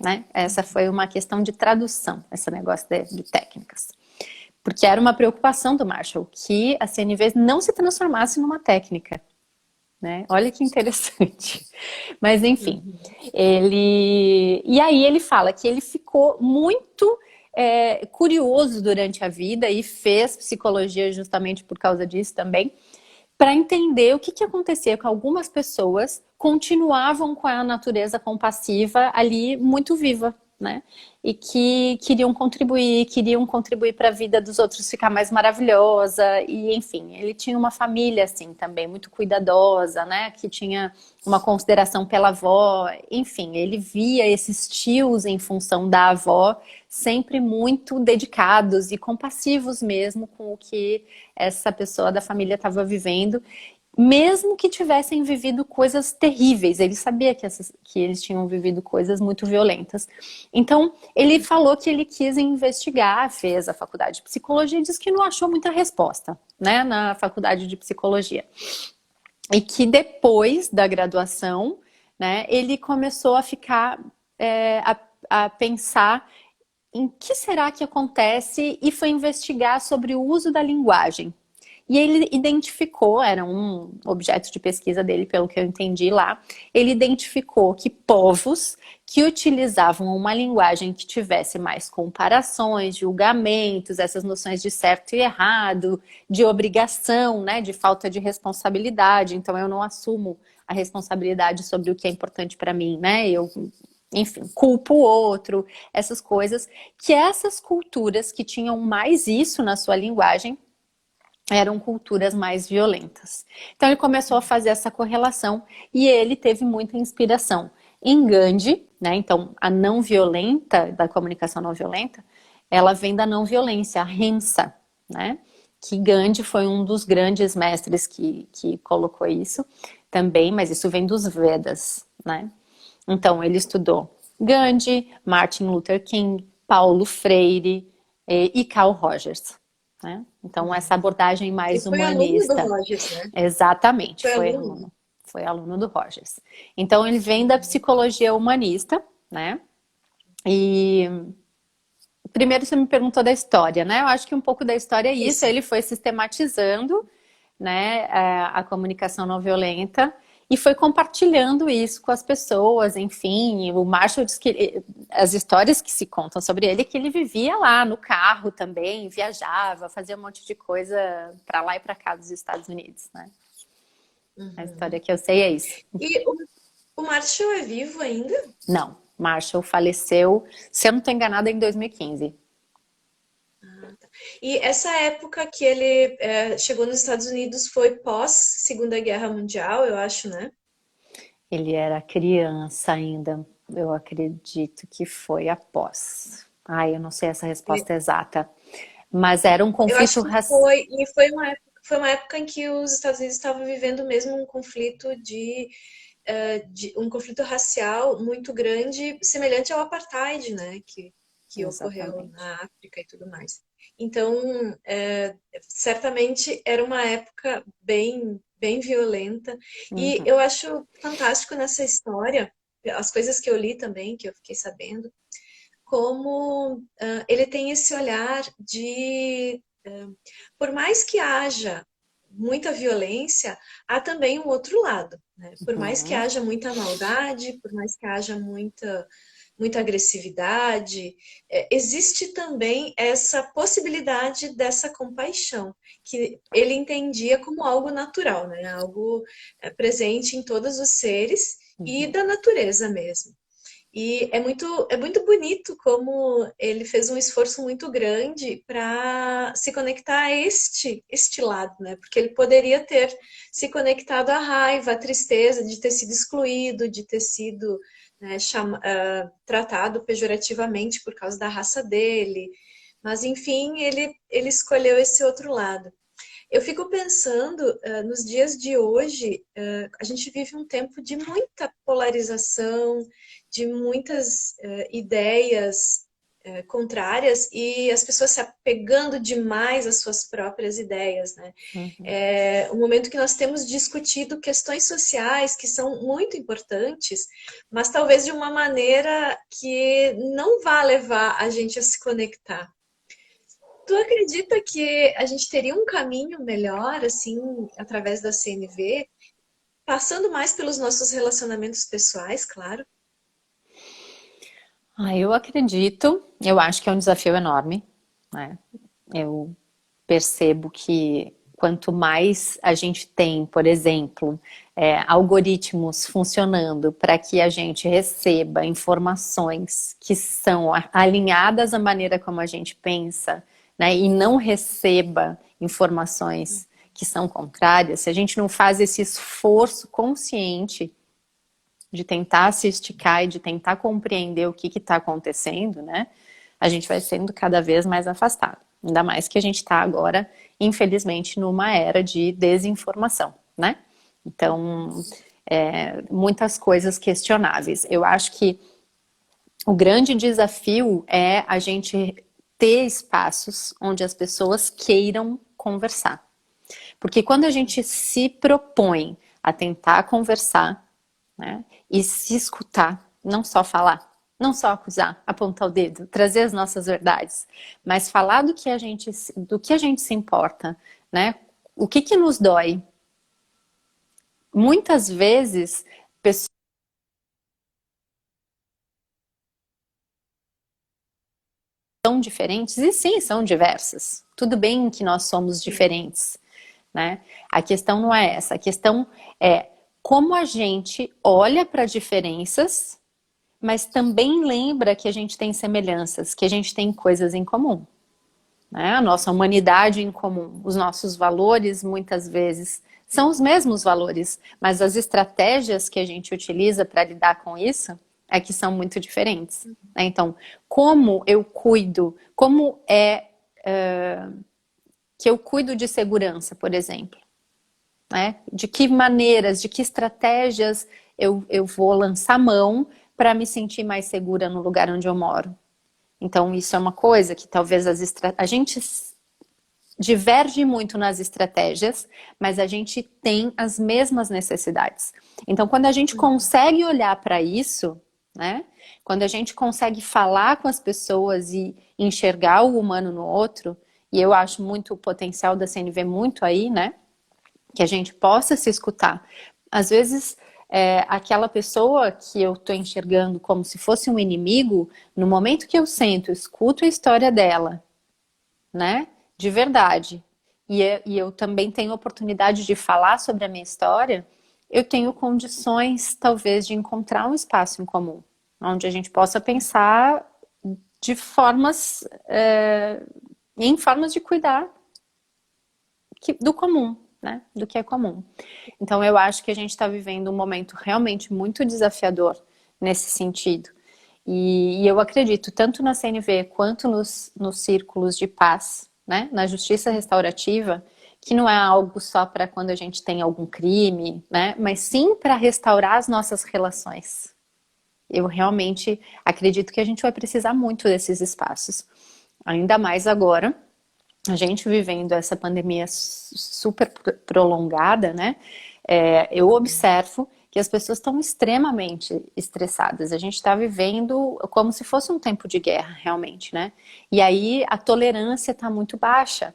Né? Essa foi uma questão de tradução, esse negócio de técnicas. Porque era uma preocupação do Marshall que a CNV não se transformasse numa técnica. Né? Olha que interessante. Mas enfim, e aí ele fala que ele ficou muito curioso durante a vida e fez psicologia justamente por causa disso também, para entender o que acontecia com algumas pessoas continuavam com a natureza compassiva ali muito viva, né? E que queriam contribuir para a vida dos outros ficar mais maravilhosa. E enfim, ele tinha uma família assim também muito cuidadosa, né? Que tinha uma consideração pela avó. Enfim, ele via esses tios em função da avó sempre muito dedicados e compassivos mesmo com o que essa pessoa da família estava vivendo, mesmo que tivessem vivido coisas terríveis. Ele sabia que eles tinham vivido coisas muito violentas. Então, ele falou que ele quis investigar, fez a faculdade de psicologia e disse que não achou muita resposta, né, na faculdade de psicologia. E que depois da graduação, né, ele começou a ficar, a pensar em que será que acontece e foi investigar sobre o uso da linguagem. E ele identificou, era um objeto de pesquisa dele, pelo que eu entendi lá, ele identificou que povos que utilizavam uma linguagem que tivesse mais comparações, julgamentos, essas noções de certo e errado, de obrigação, né, de falta de responsabilidade, então eu não assumo a responsabilidade sobre o que é importante para mim, né, enfim, culpo o outro, essas coisas, que essas culturas que tinham mais isso na sua linguagem eram culturas mais violentas. Então ele começou a fazer essa correlação e ele teve muita inspiração em Gandhi, né? Então a não violenta, da comunicação não violenta, ela vem da não violência, a Ahimsa, né? que Gandhi foi um dos grandes mestres que colocou isso também, mas isso vem dos Vedas, né? Então, ele estudou Gandhi, Martin Luther King, Paulo Freire e Carl Rogers, né? Então, essa abordagem E mais foi aluno do humanista. Rogers, né? Exatamente, Foi aluno. foi aluno do Rogers. Então, ele vem da psicologia humanista, né? E primeiro você me perguntou da história, né? Eu acho que um pouco da história é isso. Isso. Ele foi sistematizando, né, a comunicação não violenta e foi compartilhando isso com as pessoas, enfim. O Marshall diz que as histórias que se contam sobre ele é que ele vivia lá no carro também, viajava, fazia um monte de coisa para lá e para cá dos Estados Unidos, né? A história Uhum. que eu sei é isso. E o Marshall é vivo ainda? Não, Marshall faleceu, se eu não estou enganada, em 2015. Ah, tá. E essa época que ele chegou nos Estados Unidos foi pós Segunda Guerra Mundial, eu acho, né? Ele era criança ainda, eu acredito que foi após. Ai, eu não sei essa resposta exata. Mas era um Eu acho conflito que racial. foi, e foi uma época em que os Estados Unidos estavam vivendo mesmo um conflito de um conflito racial muito grande, semelhante ao apartheid, né, que ocorreu Exatamente. na África e tudo mais. Então, certamente era uma época bem violenta, e Uhum, eu acho fantástico nessa história, as coisas que eu li também, que eu fiquei sabendo, como ele tem esse olhar de, por mais que haja muita violência, há também um outro lado, né? Por mais que uhum, haja muita maldade, por mais que haja muita agressividade, existe também essa possibilidade dessa compaixão, que ele entendia como algo natural, né? Algo presente em todos os seres e uhum. da natureza mesmo. E é muito bonito como ele fez um esforço muito grande para se conectar a este lado, né? Porque ele poderia ter se conectado à raiva, à tristeza de ter sido excluído, de ter sido, né, tratado pejorativamente por causa da raça dele. Mas, enfim, ele escolheu esse outro lado. Eu fico pensando, nos dias de hoje, a gente vive um tempo de muita polarização, de muitas ideias contrárias e as pessoas se apegando demais às suas próprias ideias, né? Uhum. É um momento que nós temos discutido questões sociais que são muito importantes, mas talvez de uma maneira que não vá levar a gente a se conectar. Tu acredita que a gente teria um caminho melhor, assim, através da CNV, passando mais pelos nossos relacionamentos pessoais, claro? Ah, eu acredito, eu acho que é um desafio enorme, né? Eu percebo que quanto mais a gente tem, por exemplo, algoritmos funcionando para que a gente receba informações que são alinhadas à maneira como a gente pensa, né, e não receba informações que são contrárias, se a gente não faz esse esforço consciente de tentar se esticar e de tentar compreender o que está acontecendo, né? A gente vai sendo cada vez mais afastado. Ainda mais que a gente está agora, infelizmente, numa era de desinformação, né? Então, muitas coisas questionáveis. Eu acho que o grande desafio é a gente ter espaços onde as pessoas queiram conversar. Porque quando a gente se propõe a tentar conversar, né, e se escutar, não só falar, não só acusar, apontar o dedo, trazer as nossas verdades, mas falar do que a gente se importa, né? O que nos dói? Muitas vezes pessoas são diferentes e sim, são diversas. Tudo bem que nós somos Sim. diferentes, né? A questão não é essa, a questão é como a gente olha para diferenças, mas também lembra que a gente tem semelhanças, que a gente tem coisas em comum, né? A nossa humanidade em comum, os nossos valores muitas vezes são os mesmos valores, mas as estratégias que a gente utiliza para lidar com isso é que são muito diferentes, né? Então, como eu cuido, como que eu cuido de segurança, por exemplo, né? De que maneiras, de que estratégias eu vou lançar mão para me sentir mais segura no lugar onde eu moro. Então, isso é uma coisa que talvez a gente diverge muito nas estratégias, mas a gente tem as mesmas necessidades. Então, quando a gente consegue olhar para isso, né? Quando a gente consegue falar com as pessoas e enxergar o humano no outro, e eu acho muito o potencial da CNV muito aí, né? Que a gente possa se escutar. Às vezes, aquela pessoa que eu estou enxergando como se fosse um inimigo, no momento que eu sento, escuto a história dela, né? De verdade. E eu também tenho oportunidade de falar sobre a minha história, eu tenho condições, talvez, de encontrar um espaço em comum, onde a gente possa pensar de formas, em formas de cuidar do comum, né? Do que é comum. Então, eu acho que a gente está vivendo um momento realmente muito desafiador nesse sentido. E eu acredito, tanto na CNV quanto nos círculos de paz, né? Na justiça restaurativa, que não é algo só para quando a gente tem algum crime, né? Mas sim para restaurar as nossas relações. Eu realmente acredito que a gente vai precisar muito desses espaços. Ainda mais agora, a gente vivendo essa pandemia super prolongada, né? Eu observo que as pessoas estão extremamente estressadas. A gente está vivendo como se fosse um tempo de guerra, realmente, né? E aí a tolerância está muito baixa.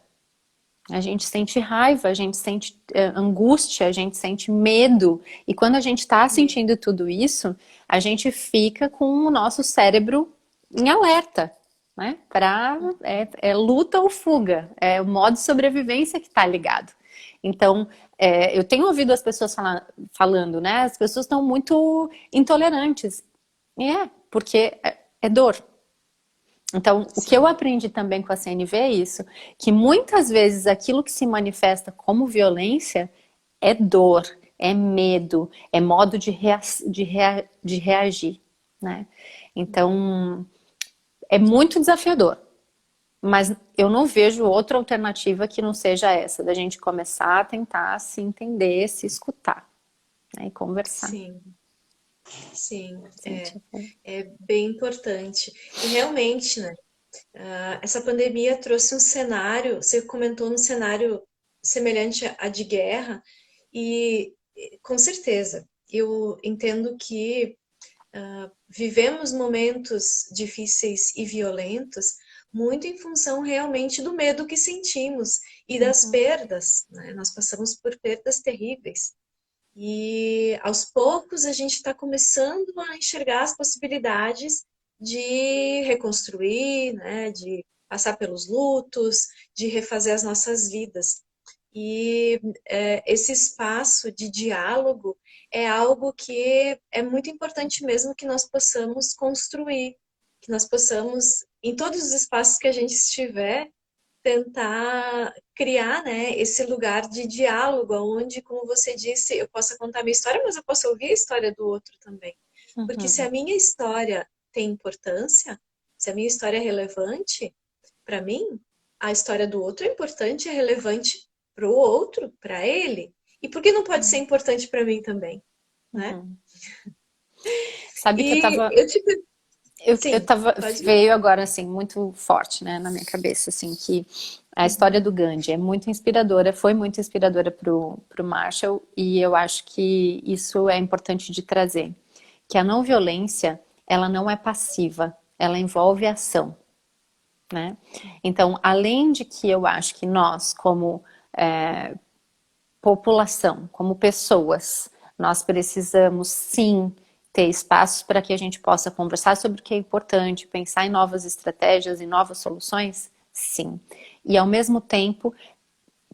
A gente sente raiva, a gente sente angústia, a gente sente medo. E quando a gente está sentindo tudo isso, a gente fica com o nosso cérebro em alerta, né? Luta ou fuga, é o modo de sobrevivência que está ligado. Então, eu tenho ouvido as pessoas falando, né? As pessoas estão muito intolerantes. E porque é dor. Então, o que eu aprendi também com a CNV é isso, que muitas vezes aquilo que se manifesta como violência é dor, é medo, é modo de reagir, né? Então, é muito desafiador, mas eu não vejo outra alternativa que não seja essa, da gente começar a tentar se entender, se escutar, né? E conversar. Sim, sim, é bem importante. E realmente, né? Essa pandemia trouxe um cenário, você comentou um cenário semelhante a de guerra, e com certeza, eu entendo que vivemos momentos difíceis e violentos muito em função realmente do medo que sentimos e das perdas, né? Nós passamos por perdas terríveis. E aos poucos a gente está começando a enxergar as possibilidades de reconstruir, né, de passar pelos lutos, de refazer as nossas vidas. E esse espaço de diálogo é algo que é muito importante mesmo que nós possamos construir, que nós possamos, em todos os espaços que a gente estiver, tentar criar, né, esse lugar de diálogo, onde, como você disse, eu possa contar a minha história, mas eu posso ouvir a história do outro também. Porque se a minha história tem importância, se a minha história é relevante para mim, a história do outro é importante, é relevante para o outro, para ele. E por que não pode ser importante para mim também, né? Sabe que eu E tava. eu te... Eu Sim, tava, pode ir. veio agora, assim, muito forte, né, na minha cabeça, assim, que a história do Gandhi é muito inspiradora, foi muito inspiradora pro Marshall, e eu acho que isso é importante de trazer, que a não violência, ela não é passiva, ela envolve ação, né? Então, além de que eu acho que nós, como população, como pessoas, nós precisamos sim ter espaços para que a gente possa conversar sobre o que é importante, pensar em novas estratégias e novas soluções, sim. E ao mesmo tempo,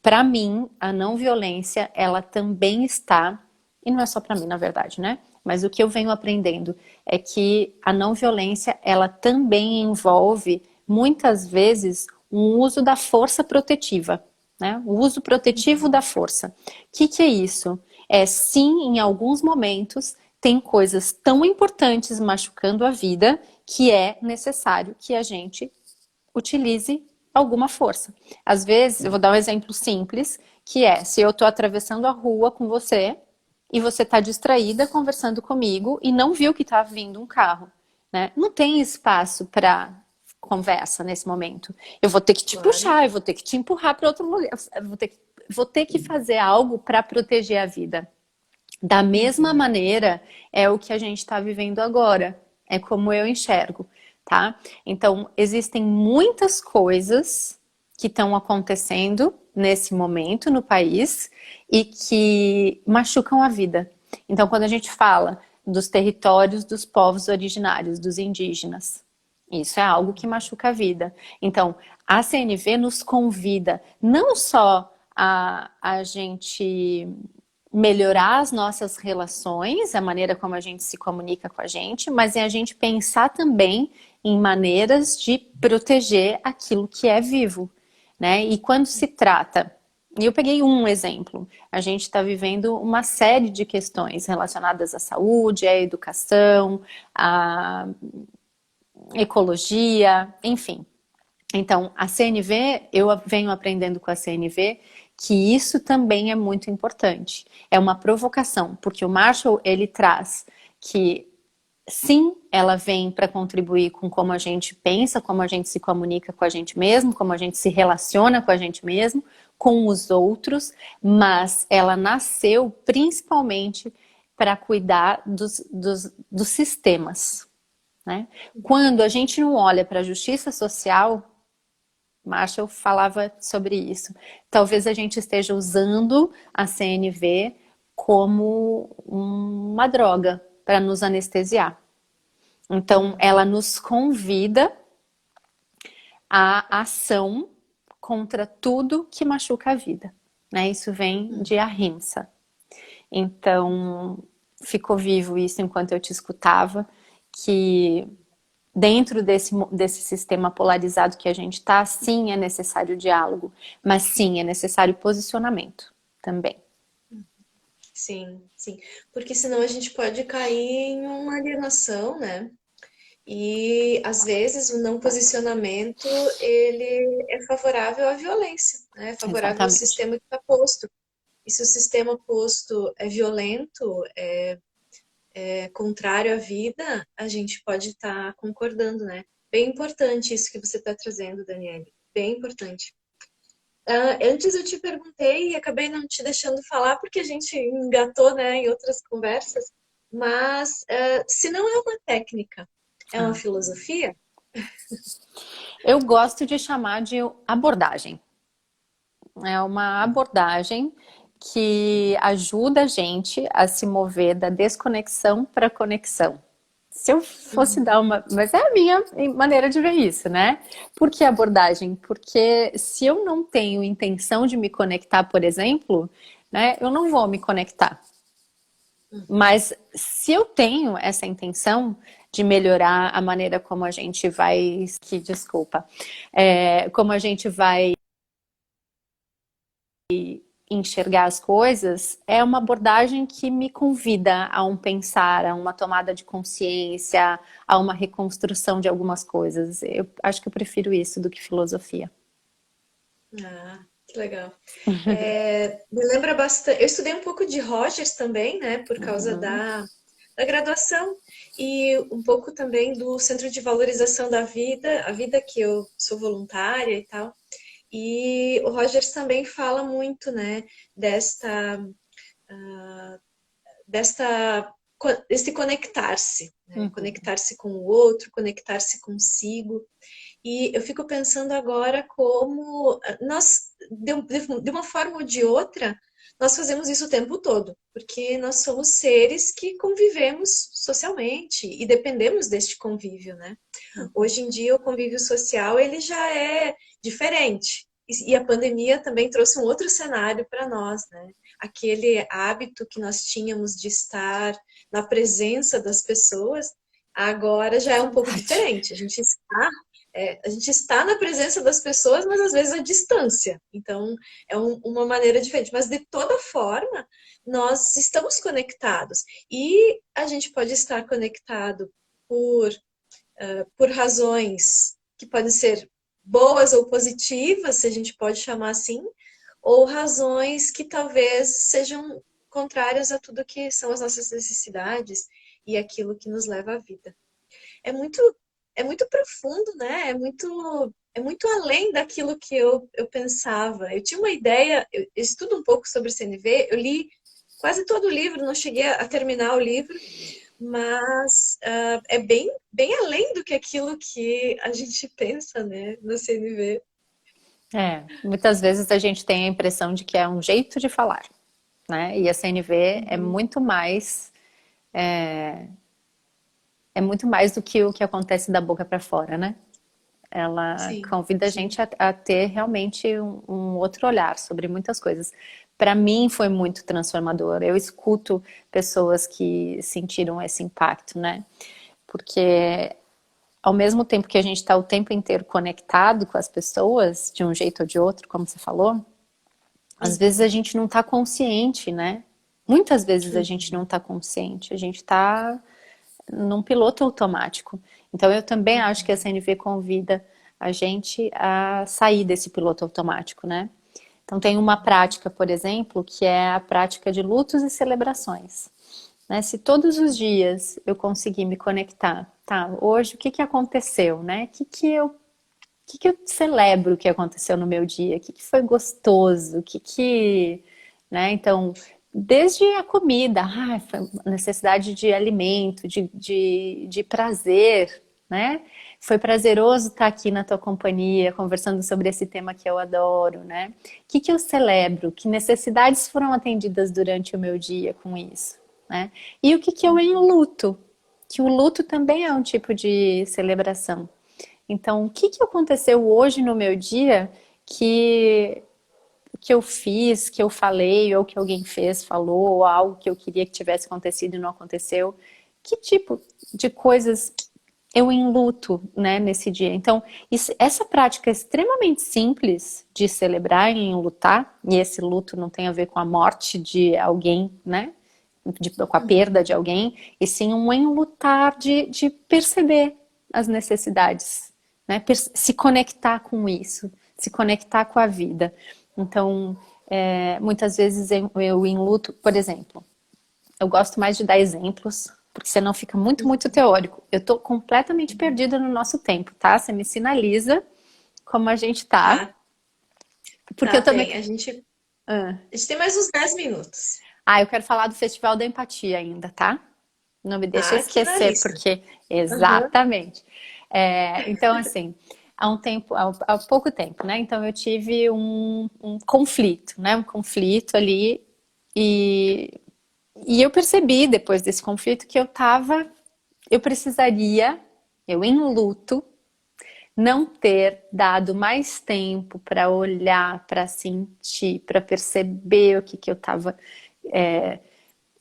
para mim, a não violência, ela também está, e não é só para mim, na verdade, né? Mas o que eu venho aprendendo é que a não violência, ela também envolve, muitas vezes, um uso da força protetiva, né? O uso protetivo da força. O que é isso? É sim, em alguns momentos, tem coisas tão importantes machucando a vida que é necessário que a gente utilize alguma força. Às vezes, eu vou dar um exemplo simples, que é, se eu estou atravessando a rua com você e você está distraída conversando comigo e não viu que está vindo um carro, né? Não tem espaço para conversa nesse momento. Eu vou ter que te Claro. puxar, eu vou ter que te empurrar para outro lugar, vou ter que fazer algo para proteger a vida. Da mesma Uhum. maneira, é o que a gente está vivendo agora. É como eu enxergo, tá? Então, existem muitas coisas que estão acontecendo nesse momento no país e que machucam a vida. Então, quando a gente fala dos territórios dos povos originários, dos indígenas, isso é algo que machuca a vida. Então, a CNV nos convida não só a gente melhorar as nossas relações, a maneira como a gente se comunica com a gente, mas é a gente pensar também em maneiras de proteger aquilo que é vivo, né? E quando se trata, e eu peguei um exemplo, a gente está vivendo uma série de questões relacionadas à saúde, à educação, à ecologia, enfim. Então, a CNV, eu venho aprendendo com a CNV que isso também é muito importante. É uma provocação, porque o Marshall, ele traz que sim, ela vem para contribuir com como a gente pensa, como a gente se comunica com a gente mesmo, como a gente se relaciona com a gente mesmo, com os outros, mas ela nasceu principalmente para cuidar dos sistemas, né? Quando a gente não olha para a justiça social, Marshall falava sobre isso. Talvez a gente esteja usando a CNV como uma droga para nos anestesiar. Então, ela nos convida à ação contra tudo que machuca a vida. Né? Isso vem de Ahimsa. Então, ficou vivo isso enquanto eu te escutava, que dentro desse sistema polarizado que a gente está, sim, é necessário diálogo, mas sim, é necessário posicionamento também. Sim, sim. Porque senão a gente pode cair em uma alienação, né? E às vezes o não posicionamento ele é favorável à violência, né? É favorável ao Exatamente. sistema que está posto. E se o sistema posto é violento, é contrário à vida, a gente pode estar concordando, né? Bem importante isso que você está trazendo, Daniele. Bem importante. Antes eu te perguntei e acabei não te deixando falar porque a gente engatou, né, em outras conversas, mas se não é uma técnica, é uma Ah. filosofia? Eu gosto de chamar de abordagem. É uma abordagem que ajuda a gente a se mover da desconexão para a conexão. Se eu fosse Uhum. dar uma. Mas é a minha maneira de ver isso, né? Por que abordagem? Porque se eu não tenho intenção de me conectar, por exemplo, né, eu não vou me conectar. Mas se eu tenho essa intenção de melhorar a maneira como a gente vai. Que desculpa. Como a gente vai enxergar as coisas, é uma abordagem que me convida a um pensar, a uma tomada de consciência, a uma reconstrução de algumas coisas. Eu acho que eu prefiro isso do que filosofia. Ah, que legal. Me lembra bastante. Eu estudei um pouco de Rogers também, né, por causa Uhum. da graduação, e um pouco também do Centro de Valorização da Vida, a vida que eu sou voluntária e tal. E o Rogers também fala muito, né, desta, desta, desse conectar-se, né, Uhum. conectar-se com o outro, conectar-se consigo. E eu fico pensando agora como nós, de uma forma ou de outra, nós fazemos isso o tempo todo, porque nós somos seres que convivemos socialmente e dependemos deste convívio, né? Hoje em dia o convívio social ele já é diferente. E a pandemia também trouxe um outro cenário para nós, né? Aquele hábito que nós tínhamos de estar na presença das pessoas, agora já é um pouco Saudade. diferente. A gente está na presença das pessoas, mas às vezes à distância. Então, é uma maneira diferente. Mas de toda forma, nós estamos conectados. E a gente pode estar conectado por, por razões que podem ser boas ou positivas, se a gente pode chamar assim, ou razões que talvez sejam contrárias a tudo que são as nossas necessidades e aquilo que nos leva à vida. É muito, é muito profundo, né? É muito além daquilo que eu pensava. Eu tinha uma ideia, eu estudo um pouco sobre CNV, eu li quase todo o livro, não cheguei a terminar o livro, mas é bem além do que aquilo que a gente pensa, né, no CNV. Muitas vezes a gente tem a impressão de que é um jeito de falar, né? E a CNV Uhum. é muito mais do que o que acontece da boca para fora, né? Ela Sim, convida a sim. gente a ter realmente um outro olhar sobre muitas coisas. Para mim foi muito transformador. Eu escuto pessoas que sentiram esse impacto, né? Porque ao mesmo tempo que a gente está o tempo inteiro conectado com as pessoas, de um jeito ou de outro, como você falou, às vezes a Uhum. gente não está consciente, né? Muitas vezes a gente não Uhum. está consciente, a gente está num piloto automático. Então eu também acho que a Uhum. CNV convida a gente a sair desse piloto automático, né? Então tem uma prática, por exemplo, que é a prática de lutos e celebrações. Né? Se todos os dias eu conseguir me conectar, tá? Hoje o que que aconteceu, né? O que que eu celebro que aconteceu no meu dia? O que que foi gostoso? Né? Então, desde a comida, foi a necessidade de alimento, de prazer, né? Foi prazeroso estar aqui na tua companhia, conversando sobre esse tema que eu adoro, né? O que que eu celebro? Que necessidades foram atendidas durante o meu dia com isso, né? E o que que eu enluto? Que o luto também é um tipo de celebração. Então, o que que aconteceu hoje no meu dia que que eu fiz, que eu falei, ou que alguém fez, falou, ou algo que eu queria que tivesse acontecido e não aconteceu? Que tipo de coisas eu enluto, né, nesse dia? Então, essa prática é extremamente simples de celebrar e enlutar, e esse luto não tem a ver com a morte de alguém, né? Com a perda de Uhum. alguém, e sim um enlutar de perceber as necessidades, né? Se conectar com isso, se conectar com a vida. Então, muitas vezes eu enluto, por exemplo, eu gosto mais de dar exemplos, porque senão fica muito, muito teórico. Eu estou completamente Uhum. perdida no nosso tempo, tá? Você me sinaliza como a gente tá, Tá, porque tá, eu também. tem. Ah, A gente tem mais uns 10 minutos. eu quero falar do Festival da Empatia ainda, tá? Não me deixa Tá aqui na esquecer, lista. porque Uhum. exatamente. Então, assim, há pouco tempo, né? Então eu tive um conflito, né? Um conflito ali e, e eu percebi depois desse conflito que eu precisaria, eu em luto, não ter dado mais tempo para olhar, para sentir, para perceber o que que eu estava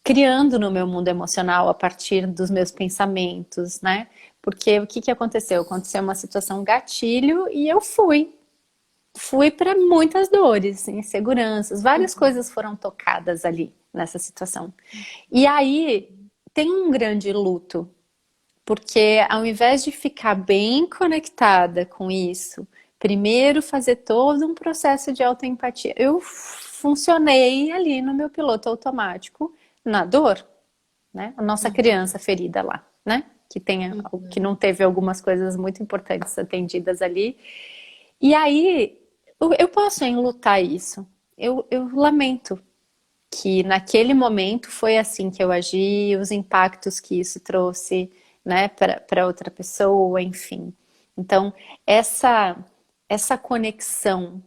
criando no meu mundo emocional a partir dos meus pensamentos, né? Porque o que que aconteceu? Aconteceu uma situação gatilho e eu fui para muitas dores, inseguranças, várias coisas foram tocadas ali nessa situação. E aí tem um grande luto, porque ao invés de ficar bem conectada com isso, primeiro fazer todo um processo de autoempatia, eu funcionei ali no meu piloto automático na dor, né? A nossa Uhum. criança ferida lá, né? Que Uhum. não teve algumas coisas muito importantes atendidas ali. E aí eu posso enlutar isso. Eu lamento que naquele momento foi assim que eu agi, os impactos que isso trouxe, né, para outra pessoa, enfim. Então, essa essa conexão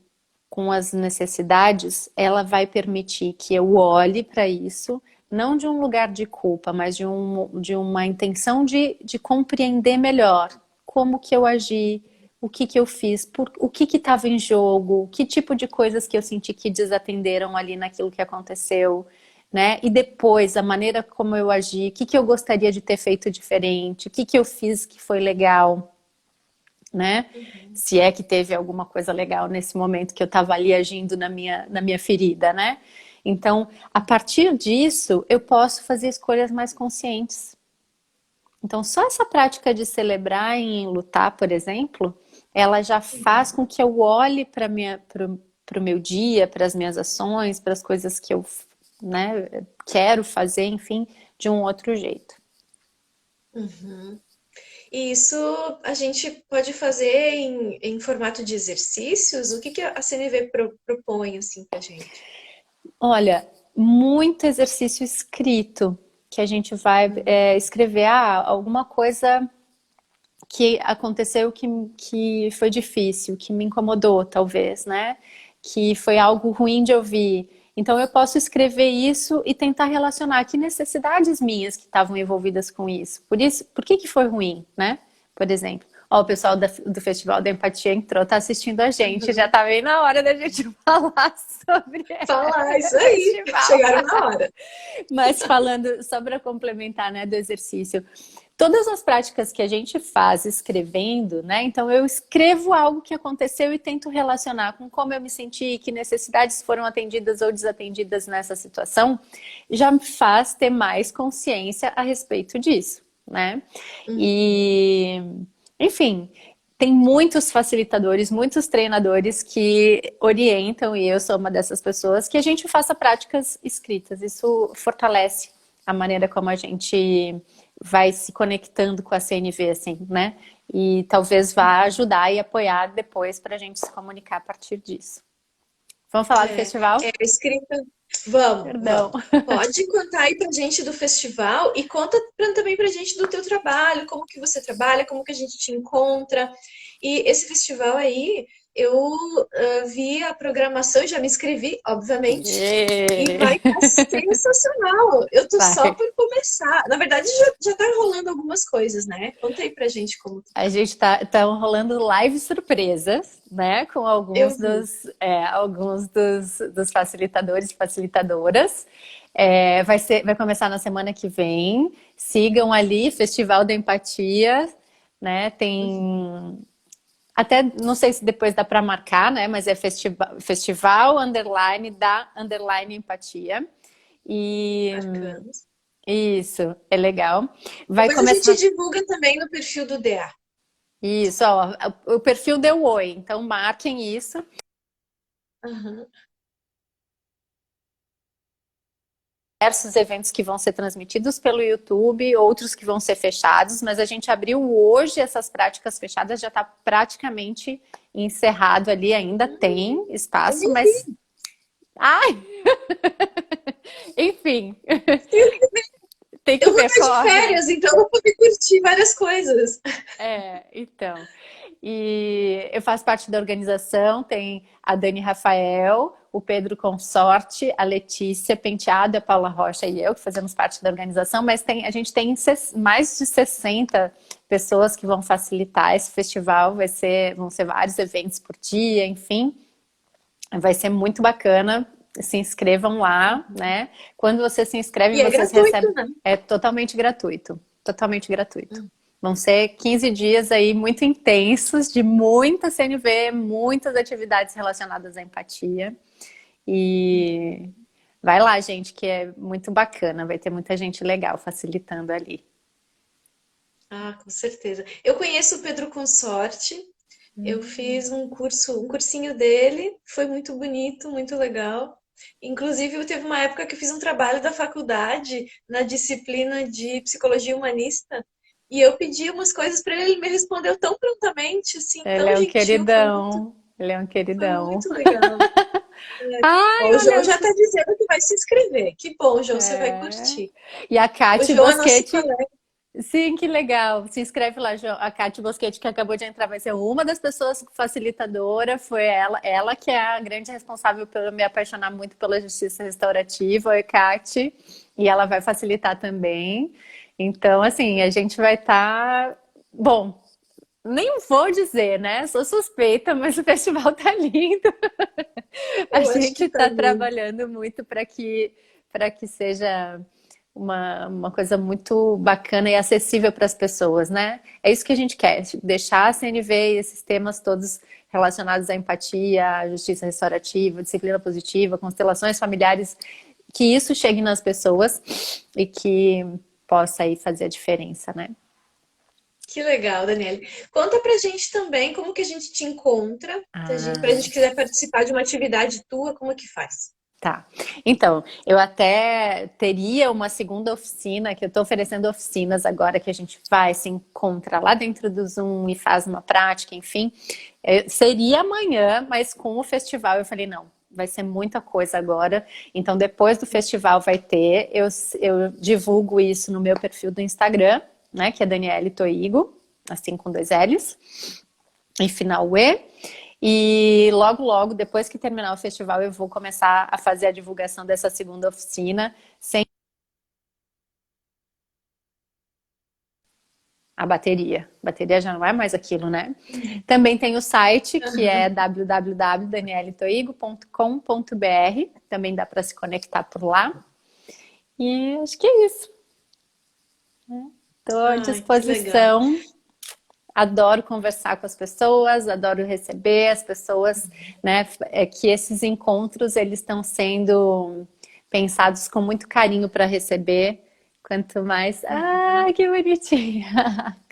com as necessidades, ela vai permitir que eu olhe para isso, não de um lugar de culpa, mas de uma intenção de compreender melhor como que eu agi, o que que eu fiz, o que estava em jogo, que tipo de coisas que eu senti que desatenderam ali naquilo que aconteceu, né? E depois, a maneira como eu agi, o que que eu gostaria de ter feito diferente, o que que eu fiz que foi legal, né? Uhum. Se é que teve alguma coisa legal nesse momento que eu estava ali agindo na minha ferida, né? Então, a partir disso, eu posso fazer escolhas mais conscientes. Então, só essa prática de celebrar e lutar, por exemplo, ela já faz com que eu olhe para o meu dia, para as minhas ações, para as coisas que eu, né, quero fazer, enfim, de um outro jeito. Uhum. E isso a gente pode fazer em formato de exercícios? O que que a CNV propõe assim pra gente? Olha, muito exercício escrito, que a gente vai escrever alguma coisa que aconteceu que foi difícil, que me incomodou, talvez, né? Que foi algo ruim de ouvir. Então eu posso escrever isso e tentar relacionar que necessidades minhas que estavam envolvidas com isso. Por isso, por que que foi ruim, né? Por exemplo, ó, o pessoal do Festival da Empatia entrou, tá assistindo a gente, já Uhum. tá bem na hora da gente falar sobre Falar isso o aí, festival. chegaram na hora. Mas falando, só para complementar, né, do exercício, todas as práticas que a gente faz escrevendo, né? Então eu escrevo algo que aconteceu e tento relacionar com como eu me senti, que necessidades foram atendidas ou desatendidas nessa situação, já me faz ter mais consciência a respeito disso, né? Uhum. E, enfim, tem muitos facilitadores, muitos treinadores que orientam, e eu sou uma dessas pessoas, que a gente faça práticas escritas. Isso fortalece a maneira como a gente vai se conectando com a CNV, assim, né? E talvez vá ajudar e apoiar depois para a gente se comunicar a partir disso. Vamos falar do É, festival? escrita. Vamos, Perdão. vamos. Pode contar aí pra gente do festival e conta também pra gente do teu trabalho, como que você trabalha, como que a gente te encontra. E esse festival aí, eu vi a programação, já me inscrevi, obviamente, e vai estar sensacional. Eu tô só Vai. por começar. Na verdade, já tá rolando algumas coisas, né? Conta aí pra gente como A gente tá rolando live surpresas, né? Com eu vi. alguns dos facilitadores e facilitadoras. Vai começar na semana que vem. Sigam ali, Festival da Empatia, né? Tem até, não sei se depois dá para marcar, né? Mas é festival underline da underline empatia. E Marcamos. isso, é legal. Vai Depois a gente começar. divulga também no perfil do DA. Isso, ó, o perfil deu oi, então marquem isso. Aham. Diversos eventos que vão ser transmitidos pelo YouTube, outros que vão ser fechados, mas a gente abriu hoje essas práticas fechadas, já está praticamente encerrado ali, ainda tem Eu espaço, nem mas. vi. Ai! Enfim, tem que Eu vou ver, estar de corre. férias, então eu vou poder curtir várias coisas. Então. E eu faço parte da organização, tem a Dani Rafael, o Pedro Consorte, a Letícia Penteado, a Paula Rocha e eu, que fazemos parte da organização, mas a gente tem mais de 60 pessoas que vão facilitar esse festival, vão ser vários eventos por dia, enfim, vai ser muito bacana. Se inscrevam lá, né? Quando você se inscreve, E é vocês gratuito, recebem. né? É totalmente gratuito. Totalmente gratuito. Vão ser 15 dias aí muito intensos, de muita CNV, muitas atividades relacionadas à empatia. E vai lá, gente, que é muito bacana. Vai ter muita gente legal facilitando ali. Ah, com certeza. Eu conheço o Pedro Consorte. Eu fiz um cursinho dele, foi muito bonito, muito legal. Inclusive, teve uma época que eu fiz um trabalho da faculdade na disciplina de psicologia humanista, e eu pedi umas coisas para ele, ele me respondeu tão prontamente, assim, Ele tão é um gentil, queridão. Ele é um foi queridão. muito legal. Ai, Ó, o João olha já só. está dizendo que vai se inscrever. Que bom, João, você vai É. curtir. E a O Kate João é nosso Boschetti. colega. Sim, que legal. Se inscreve lá, João. A Kate Boschetti, que acabou de entrar, vai ser uma das pessoas facilitadora. Foi ela que é a grande responsável por me apaixonar muito pela justiça restaurativa. Oi, Kate. E ela vai facilitar também. Então, assim, a gente vai estar. Bom, nem vou dizer, né? Sou suspeita, mas o festival tá lindo. A Eu acho gente que tá está mesmo. trabalhando muito para que seja uma coisa muito bacana e acessível para as pessoas, né? É isso que a gente quer, deixar a CNV e esses temas todos relacionados à empatia, à justiça restaurativa, disciplina positiva, constelações familiares, que isso chegue nas pessoas e que possa aí fazer a diferença, né? Que legal, Daniele. Conta pra gente também como que a gente te encontra, se a gente, pra Ah, gente quiser participar de uma atividade tua, como é que faz? tá. Então, eu até teria uma segunda oficina, que eu estou oferecendo oficinas agora, que a gente vai, se encontra lá dentro do Zoom e faz uma prática, enfim. Seria amanhã, mas com o festival eu falei, não, vai ser muita coisa agora. Então, depois do festival vai ter, eu divulgo isso no meu perfil do Instagram, né, que é Daniele Toigo, assim com dois L's, e final E. E logo, logo, depois que terminar o festival, eu vou começar a fazer a divulgação dessa segunda oficina sem a bateria. A bateria já não é mais aquilo, né? Também tem o site, que é Aham. www.danieletoigo.com.br. Também dá para se conectar por lá. E acho que é isso. Estou à Ai, que legal. disposição. Adoro conversar com as pessoas, adoro receber as pessoas, né? É que esses encontros eles estão sendo pensados com muito carinho para receber. Quanto mais, que bonitinha,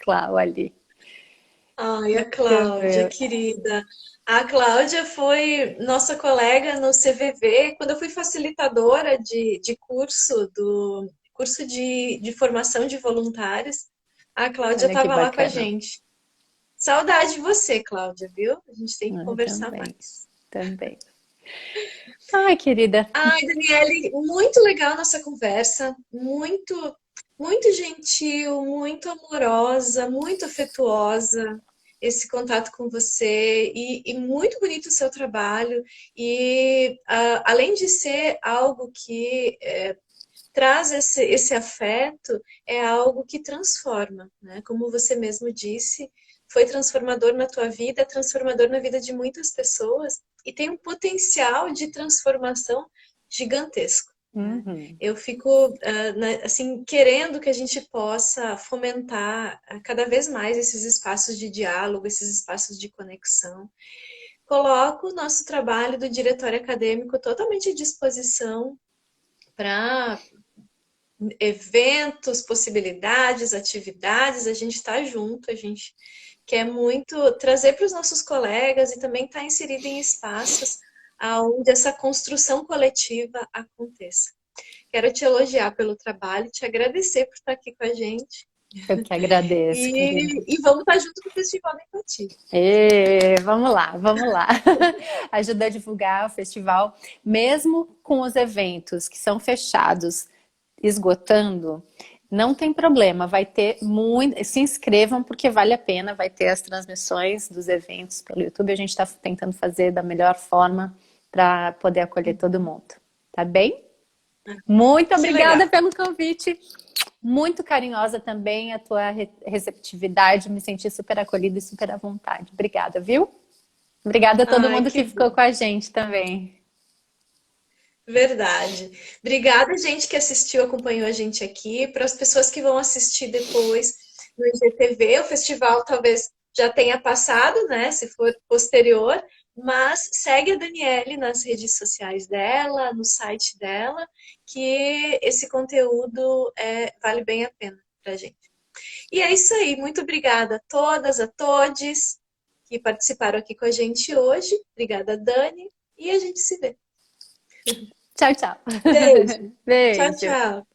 Clau ali. Ai, a Deixa eu Cláudia, ver. querida. A Cláudia foi nossa colega no CVV, quando eu fui facilitadora de curso, do curso de formação de voluntários. A Cláudia Olha que estava lá com a bacana. gente. Saudade de você, Cláudia, viu? A gente tem que Eu conversar também, mais. também. Ai, querida. Ai, Daniele, muito legal a nossa conversa, muito, muito gentil, muito amorosa, muito afetuosa esse contato com você e muito bonito o seu trabalho. E além de ser algo que traz esse afeto, é algo que transforma, né? Como você mesmo disse, foi transformador na tua vida, é transformador na vida de muitas pessoas e tem um potencial de transformação gigantesco. Né? Uhum. Eu fico assim querendo que a gente possa fomentar cada vez mais esses espaços de diálogo, esses espaços de conexão. Coloco o nosso trabalho do diretório acadêmico totalmente à disposição para eventos, possibilidades, atividades, a gente está junto, a gente quer muito trazer para os nossos colegas e também estar inserido em espaços onde essa construção coletiva aconteça. Quero te elogiar pelo trabalho, te agradecer por estar aqui com a gente Eu que agradeço, querida. e vamos estar junto no Festival da Empatia. Vamos lá, vamos lá. Ajuda a divulgar o festival, mesmo com os eventos que são fechados, esgotando, não tem problema, vai ter muito. Se inscrevam porque vale a pena, vai ter as transmissões dos eventos pelo YouTube. A gente está tentando fazer da melhor forma para poder acolher todo mundo. Tá bem? Muito Que obrigada legal. pelo convite. Muito carinhosa também a tua receptividade, me senti super acolhida e super à vontade. Obrigada, viu? Obrigada a todo Ai, mundo que que ficou bom. com a gente também. Verdade. Obrigada, gente, que assistiu, acompanhou a gente aqui. Para as pessoas que vão assistir depois no IGTV, o festival talvez já tenha passado, né? Se for posterior, mas segue a Daniele nas redes sociais dela, no site dela, que esse conteúdo vale bem a pena para a gente. E é isso aí. Muito obrigada a todas, a todos que participaram aqui com a gente hoje. Obrigada, Dani. E a gente se vê. Tchau, tchau. Beijo. Tchau, Beijo. tchau.